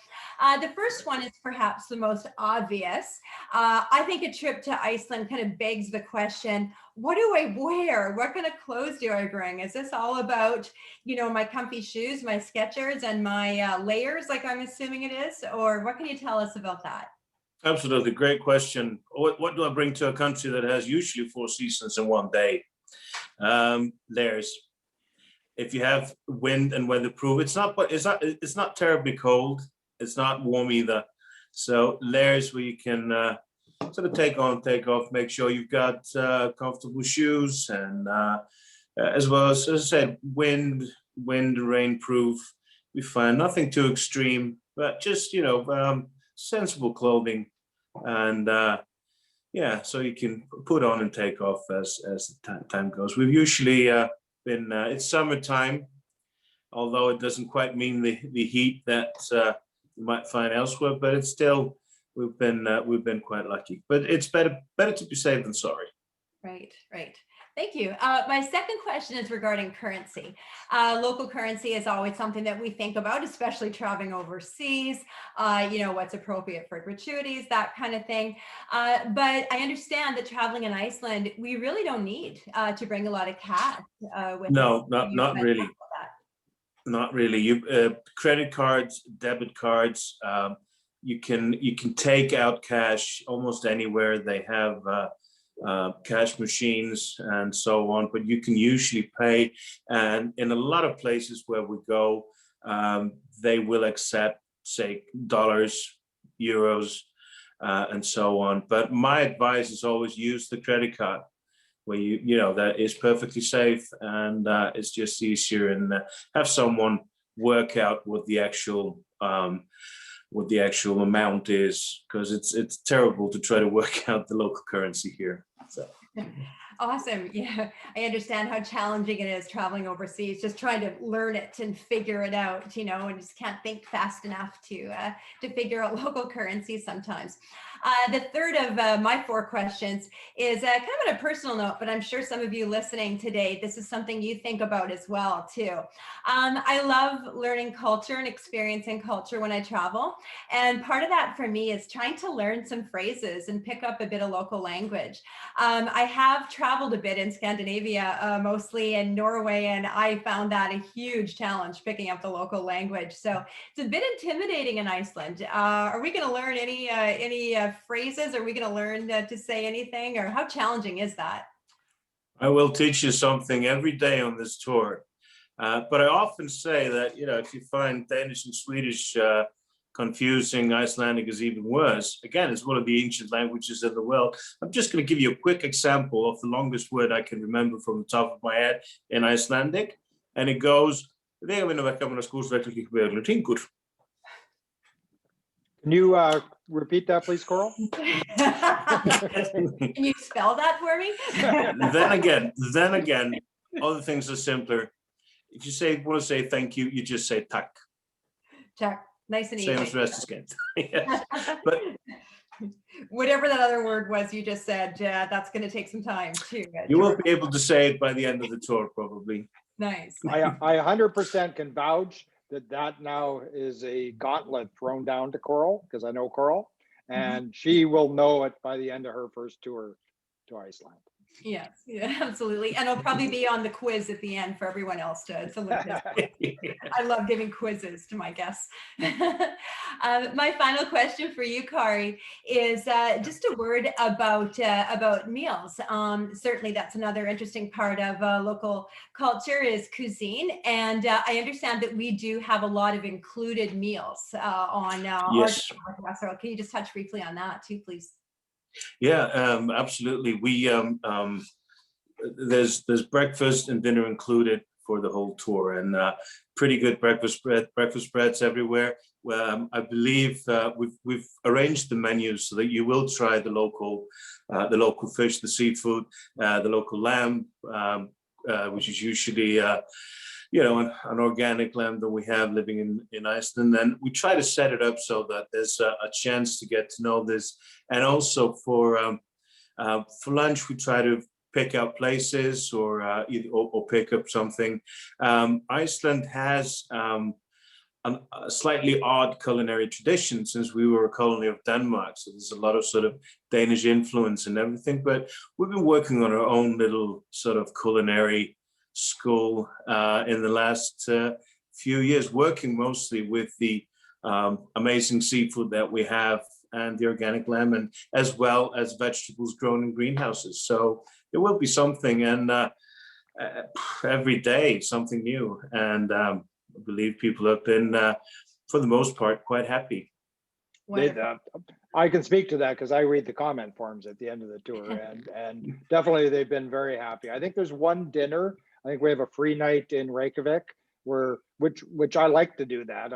Speaker 4: the first one is perhaps the most obvious. I think a trip to Iceland kind of begs the question, what do I wear? What kind of clothes do I bring? Is this all about, my comfy shoes, my Skechers, and my layers, like I'm assuming it is? Or what can you tell us about that?
Speaker 3: Absolutely, great question. What do I bring to a country that has usually 4 seasons in one day? Layers. If you have wind and weatherproof, it's not terribly cold. It's not warm either. So layers where you can sort of take on, take off, make sure you've got comfortable shoes, and as well as I said, wind, rain proof. We find nothing too extreme, but just sensible clothing, and so you can put on and take off as the time goes. We've usually it's summertime, although it doesn't quite mean the heat that you might find elsewhere, but it's still, we've been quite lucky. But it's better to be safe than sorry.
Speaker 4: Right, right. Thank you. My second question is regarding currency. Local currency is always something that we think about, especially traveling overseas, what's appropriate for gratuities, that kind of thing. But I understand that traveling in Iceland, we really don't need to bring a lot of cash with
Speaker 3: No,
Speaker 4: us.
Speaker 3: not really. Not really. You credit cards, debit cards. You can take out cash almost anywhere. They have cash machines and so on, but you can usually pay. And in a lot of places where we go, they will accept, say, dollars, euros, and so on. But my advice is always use the credit card, where that is perfectly safe, and it's just easier, and have someone work out what the actual amount is, because it's terrible to try to work out the local currency here. So.
Speaker 4: Awesome. Yeah, I understand how challenging it is traveling overseas, just trying to learn it and figure it out, and just can't think fast enough to figure out local currency sometimes. The third of my 4 questions is kind of on a personal note, but I'm sure some of you listening today, this is something you think about as well, too. I love learning culture and experiencing culture when I travel. And part of that for me is trying to learn some phrases and pick up a bit of local language. I have traveled a bit in Scandinavia, mostly in Norway, and I found that a huge challenge picking up the local language. So it's a bit intimidating in Iceland. Are we going to learn any phrases? Are we going to learn to say anything, or how challenging is that?
Speaker 3: I will teach you something every day on this tour. But I often say that, if you find Danish and Swedish confusing, Icelandic is even worse. Again, it's one of the ancient languages in the world. I'm just going to give you a quick example of the longest word I can remember from the top of my head in Icelandic. And it goes,
Speaker 2: Can you repeat that, please, Coral?
Speaker 4: Can you spell that for me?
Speaker 3: Then again, other things are simpler. If you want to say thank you, you just say tak.
Speaker 4: Tak. Nice and easy.
Speaker 3: Same as rest again. Yes. But
Speaker 4: whatever that other word was you just said, that's going to take some time too.
Speaker 3: You will be able to say it by the end of the tour, probably.
Speaker 4: Nice.
Speaker 2: I 100% can vouch that now is a gauntlet thrown down to Coral, because I know Coral, and she will know it by the end of her first tour to Iceland.
Speaker 4: Yes, yeah, absolutely. And it'll probably be on the quiz at the end for everyone else to look at. I love giving quizzes to my guests. My final question for you, Kári, is just a word about meals. Certainly that's another interesting part of local culture is cuisine. And I understand that we do have a lot of included meals on
Speaker 3: yes.
Speaker 4: our Can you just touch briefly on that too, please?
Speaker 3: Yeah, absolutely. We there's breakfast and dinner included for the whole tour, and pretty good breakfast spreads everywhere. I believe we've arranged the menus so that you will try the local fish, the seafood, the local lamb, which is usually an organic lamb that we have living in Iceland. And we try to set it up so that there's a chance to get to know this. And also for lunch, we try to pick out places or pick up something. Iceland has a slightly odd culinary tradition since we were a colony of Denmark. So there's a lot of sort of Danish influence and everything, but we've been working on our own little sort of culinary school in the last few years, working mostly with the amazing seafood that we have and the organic lamb, and as well as vegetables grown in greenhouses. So it will be something, and every day something new. And I believe people have been, for the most part, quite happy.
Speaker 2: I can speak to that because I read the comment forms at the end of the tour, and definitely they've been very happy. I think there's one dinner. I think we have a free night in Reykjavik, which I like to do that.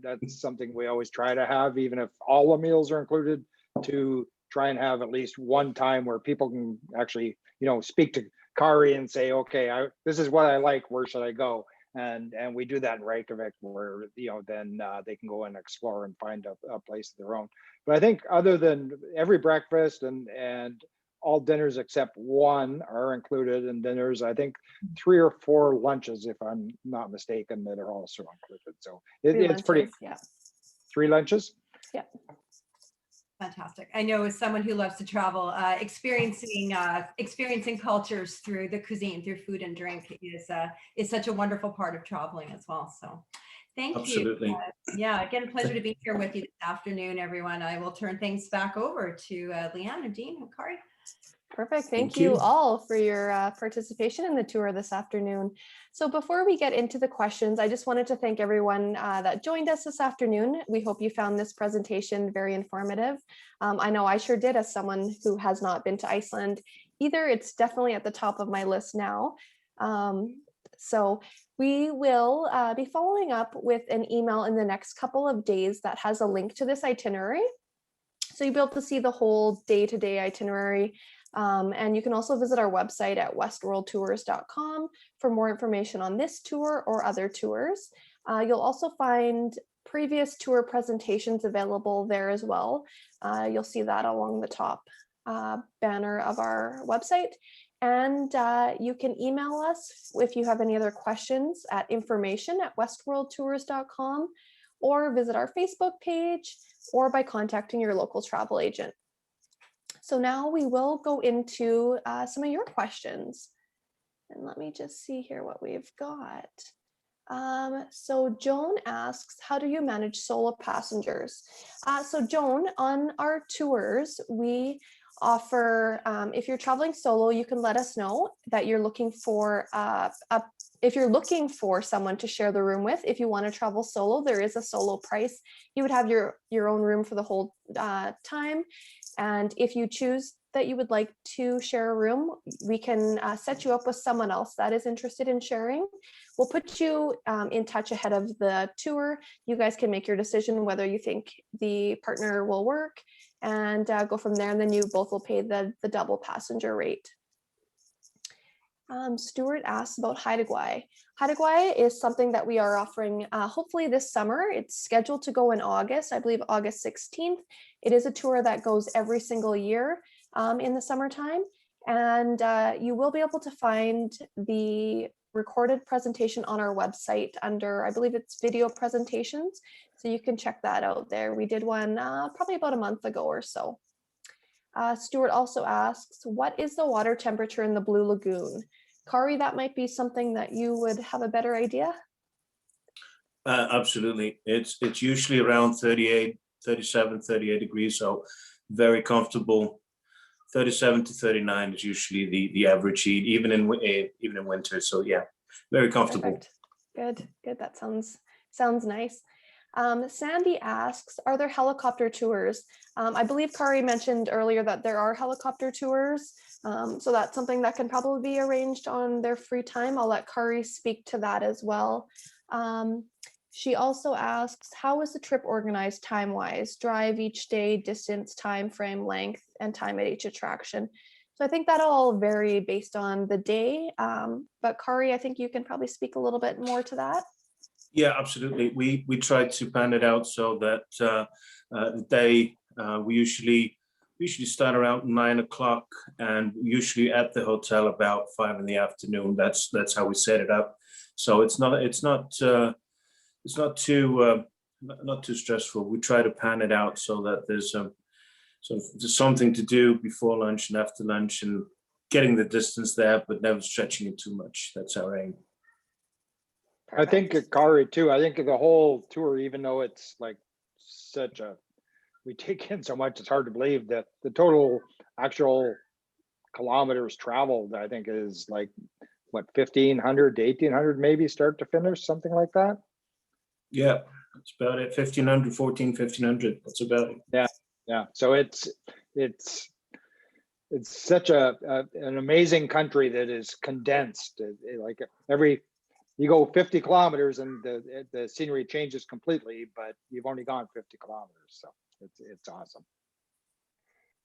Speaker 2: That's something we always try to have, even if all the meals are included, to try and have at least one time where people can actually, speak to Kári and say, okay, this is what I like, where should I go? And we do that in Reykjavik, where then they can go and explore and find a place of their own. But I think other than every breakfast and all dinners except one are included, and then there's I think 3 or 4 lunches, if I'm not mistaken, that are also included. So it's pretty.
Speaker 1: Lunches, yeah.
Speaker 2: 3 lunches.
Speaker 1: Yeah.
Speaker 4: Fantastic. I know as someone who loves to travel, experiencing cultures through the cuisine, through food and drink is such a wonderful part of traveling as well. So thank
Speaker 3: Absolutely.
Speaker 4: you. Yeah, again, a pleasure to be here with you this afternoon, everyone. I will turn things back over to Leanne and Dean and Kári.
Speaker 1: Perfect. Thank
Speaker 3: Thank
Speaker 1: you
Speaker 3: you.
Speaker 1: all for your participation in the tour this afternoon. So before we get into the questions, I just wanted to thank everyone that joined us this afternoon. We hope you found this presentation very informative. I know I sure did, as someone who has not been to Iceland either. It's definitely at the top of my list now. So we will be following up with an email in the next couple of days that has a link to this itinerary. So you'll be able to see the whole day-to-day itinerary. And you can also visit our website at westworldtours.com for more information on this tour or other tours. You'll also find previous tour presentations available there as well. You'll see that along the top banner of our website. And you can email us if you have any other questions at information@westworldtours.com, or visit our Facebook page, or by contacting your local travel agent. So now we will go into some of your questions. And let me just see here what we've got. So Joan asks, how do you manage solo passengers? So Joan, on our tours, we offer, if you're traveling solo, you can let us know that you're looking for if you're looking for someone to share the room with. If you want to travel solo, there is a solo price. You would have your own room for the whole time. And if you choose that you would like to share a room, we can set you up with someone else that is interested in sharing. We'll put you in touch ahead of the tour. You guys can make your decision whether you think the partner will work, and go from there. And then you both will pay the double passenger rate. Stuart asks about Haida is something that we are offering hopefully this summer. It's scheduled to go in August, I believe August 16th. It is a tour that goes every single year in the summertime. And you will be able to find the recorded presentation on our website under, I believe it's video presentations. So you can check that out there. We did one probably about a month ago or so. Stuart also asks, what is the water temperature in the Blue Lagoon? Kári, that might be something that you would have a better idea.
Speaker 3: Absolutely. It's usually around 38, 37, 38 degrees. So very comfortable. 37 to 39 is usually the average heat, even in winter. So yeah, very comfortable.
Speaker 1: Perfect. Good. That sounds nice. Sandy asks, are there helicopter tours? I believe Kári mentioned earlier that there are helicopter tours. So that's something that can probably be arranged on their free time. I'll let Kári speak to that as well. She also asks, how is the trip organized time-wise? Drive each day, distance, time frame, length, and time at each attraction. So I think that'll all vary based on the day. But Kári, I think you can probably speak a little bit more to that.
Speaker 3: Yeah, absolutely. We try to plan it out so that the day we usually start around 9 o'clock, and usually at the hotel about 5 in the afternoon. That's how we set it up. So it's not too stressful. We try to plan it out so that there's something to do before lunch and after lunch, and getting the distance there, but never stretching it too much. That's our aim.
Speaker 2: Perfect. I think Kári too. I think the whole tour, even though it's like we take in so much, it's hard to believe that the total actual kilometers traveled, I think, is like what, 1,500 to 1,800 maybe, start to finish, something like that.
Speaker 3: Yeah, that's about it. 1,500, 1,500. That's about it.
Speaker 2: Yeah. So it's such an amazing country that is condensed. Like you go 50 kilometers and the scenery changes completely, but you've only gone 50 kilometers. So it's awesome.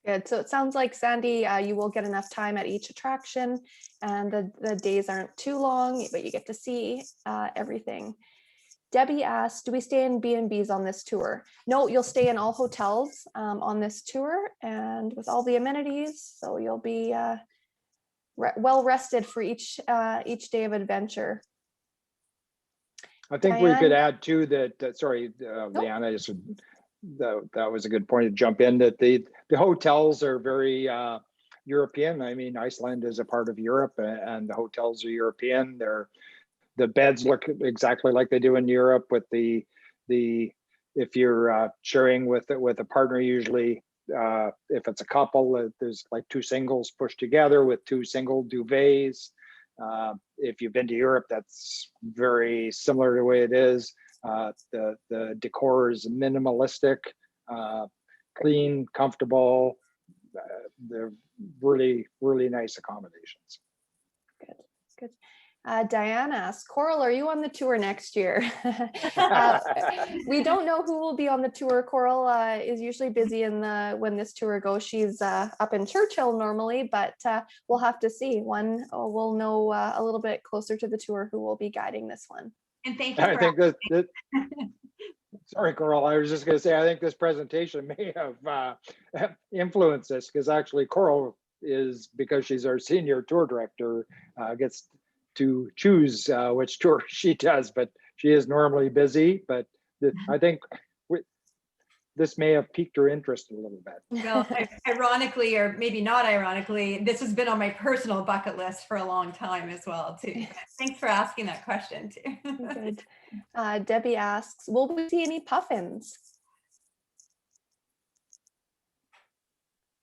Speaker 1: Good. So it sounds like, Sandy, you will get enough time at each attraction, and the days aren't too long, but you get to see everything. Debbie asked, do we stay in B&Bs on this tour? No, you'll stay in all hotels on this tour and with all the amenities. So you'll be well rested for each day of adventure.
Speaker 2: I think we could
Speaker 1: Diane?
Speaker 2: add too that, sorry, Leanne, that was a good point to jump in, that the hotels are very European. I mean, Iceland is a part of Europe, and the hotels are European. The beds look exactly like they do in Europe, with the if you're sharing with a partner, usually if it's a couple, there's like two singles pushed together with two single duvets. If you've been to Europe, that's very similar to the way it is. The decor is minimalistic, clean, comfortable. They're really, really nice accommodations.
Speaker 1: Good. Diane asks, Coral, are you on the tour next year? We don't know who will be on the tour. Coral is usually busy when this tour goes. She's up in Churchill normally, but we'll have to see. We'll know a little bit closer to the tour who will be guiding this one.
Speaker 4: And thank you.
Speaker 2: I think that sorry, Coral, I was just going to say, I think this presentation may have influenced this, because actually Coral is, because she's our senior tour director, gets to choose which tour she does, but she is normally busy. But I think this may have piqued her interest a little bit.
Speaker 4: Well, ironically, or maybe not ironically, this has been on my personal bucket list for a long time as well, too. Thanks for asking that question, too.
Speaker 1: Good. Debbie asks, will we see any puffins?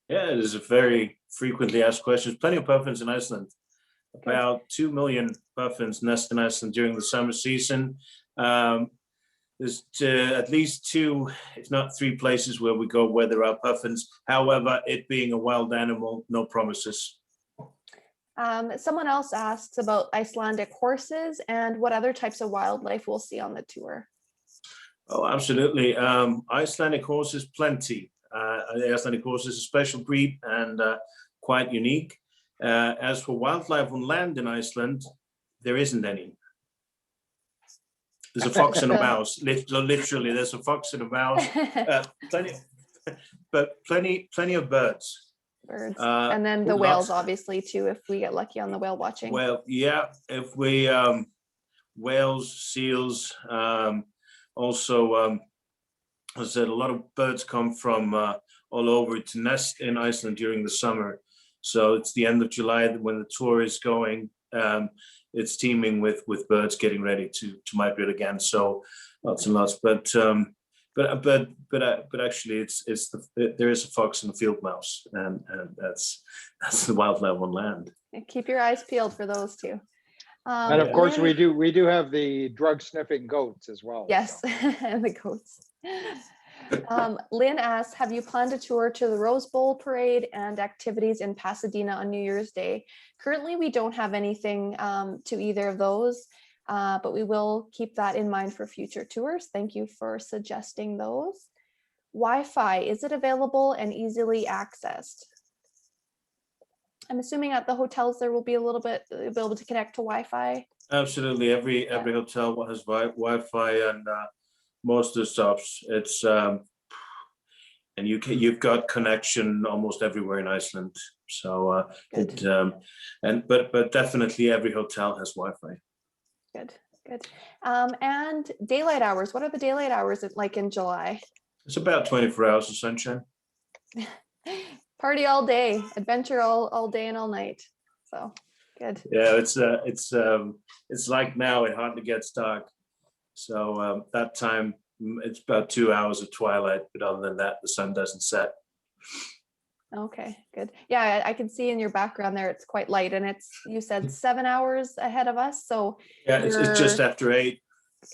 Speaker 3: Yeah, it is a very frequently asked question. There's plenty of puffins in Iceland. About 2 million puffins nest in Iceland during the summer season. There's at least 2, if not 3 places where we go where there are puffins. However, it being a wild animal, no promises.
Speaker 1: Someone else asks about Icelandic horses and what other types of wildlife we'll see on the tour.
Speaker 3: Oh, absolutely. Icelandic horses, plenty. The Icelandic horse is a special breed and quite unique. As for wildlife on land in Iceland, there isn't any. There's a fox and a mouse. Literally, there's a fox and a mouse. Plenty of birds.
Speaker 1: Birds. And then the whales, obviously, too, if we get lucky on the whale watching.
Speaker 3: Well, yeah, if we whales, seals, also, as I said, a lot of birds come from all over to nest in Iceland during the summer. So it's the end of July when the tour is going. It's teeming with birds getting ready to migrate again. So lots and lots. But actually, there is a fox and a field mouse, and that's the wildlife on land.
Speaker 1: Keep your eyes peeled for those two.
Speaker 2: And of course, we do have the drug sniffing goats as well.
Speaker 1: Yes, so. And the goats. Lynn asks, have you planned a tour to the Rose Bowl parade and activities in Pasadena on New Year's Day? Currently, we don't have anything to either of those, but we will keep that in mind for future tours. Thank you for suggesting those. Wi-Fi, is it available and easily accessed? I'm assuming at the hotels there will be able to connect to Wi-Fi.
Speaker 3: Absolutely, every hotel has Wi-Fi, and most of the stops, it's and you've got connection almost everywhere in Iceland. So but definitely every hotel has Wi-Fi.
Speaker 1: Good. And daylight hours. What are the daylight hours like in July?
Speaker 3: It's about 24 hours of sunshine.
Speaker 1: Party all day, adventure all day and all night. So good.
Speaker 3: Yeah, it's like now it hardly gets dark. So that time it's about 2 hours of twilight, but other than that, the sun doesn't set.
Speaker 1: Okay, good. Yeah, I can see in your background there it's quite light, and you said 7 hours ahead of us. So
Speaker 3: yeah, it's just after 8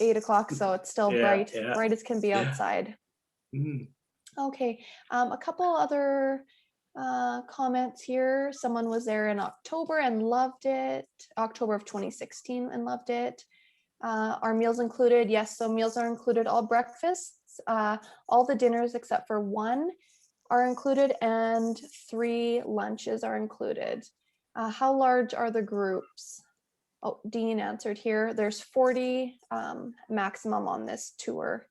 Speaker 1: o'clock, so it's still bright as can be outside.
Speaker 3: Mm.
Speaker 1: Okay, a couple other comments here. Someone was there in October and loved it. October of 2016 and loved it. Are meals included? Yes, so meals are included, all breakfasts, all the dinners except for one. are included and 3 lunches are included. How large are the groups? Oh, Dean answered here. There's 40 maximum on this tour.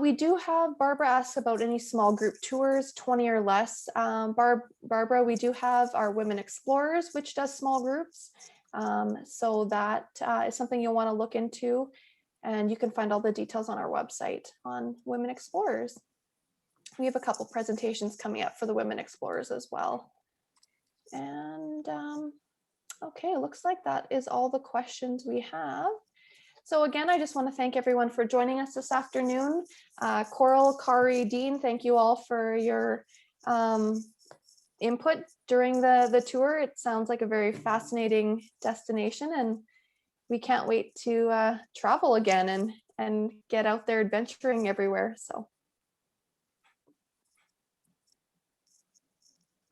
Speaker 1: We do have, Barbara asks about any small group tours, 20 or less. Barbara, we do have our Women Explorers, which does small groups. So that is something you'll want to look into. And you can find all the details on our website on Women Explorers. We have a couple presentations coming up for the Women Explorers as well. And okay, looks like that is all the questions we have. So again, I just want to thank everyone for joining us this afternoon. Koral, Kári, Dean, thank you all for your input during the tour. It sounds like a very fascinating destination, and we can't wait to travel again and get out there adventuring everywhere. So,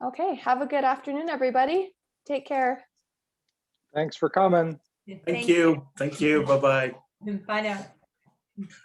Speaker 1: okay, have a good afternoon, everybody. Take care.
Speaker 2: Thanks for coming.
Speaker 3: Thank you. Thank you. Bye-bye.
Speaker 4: Bye now.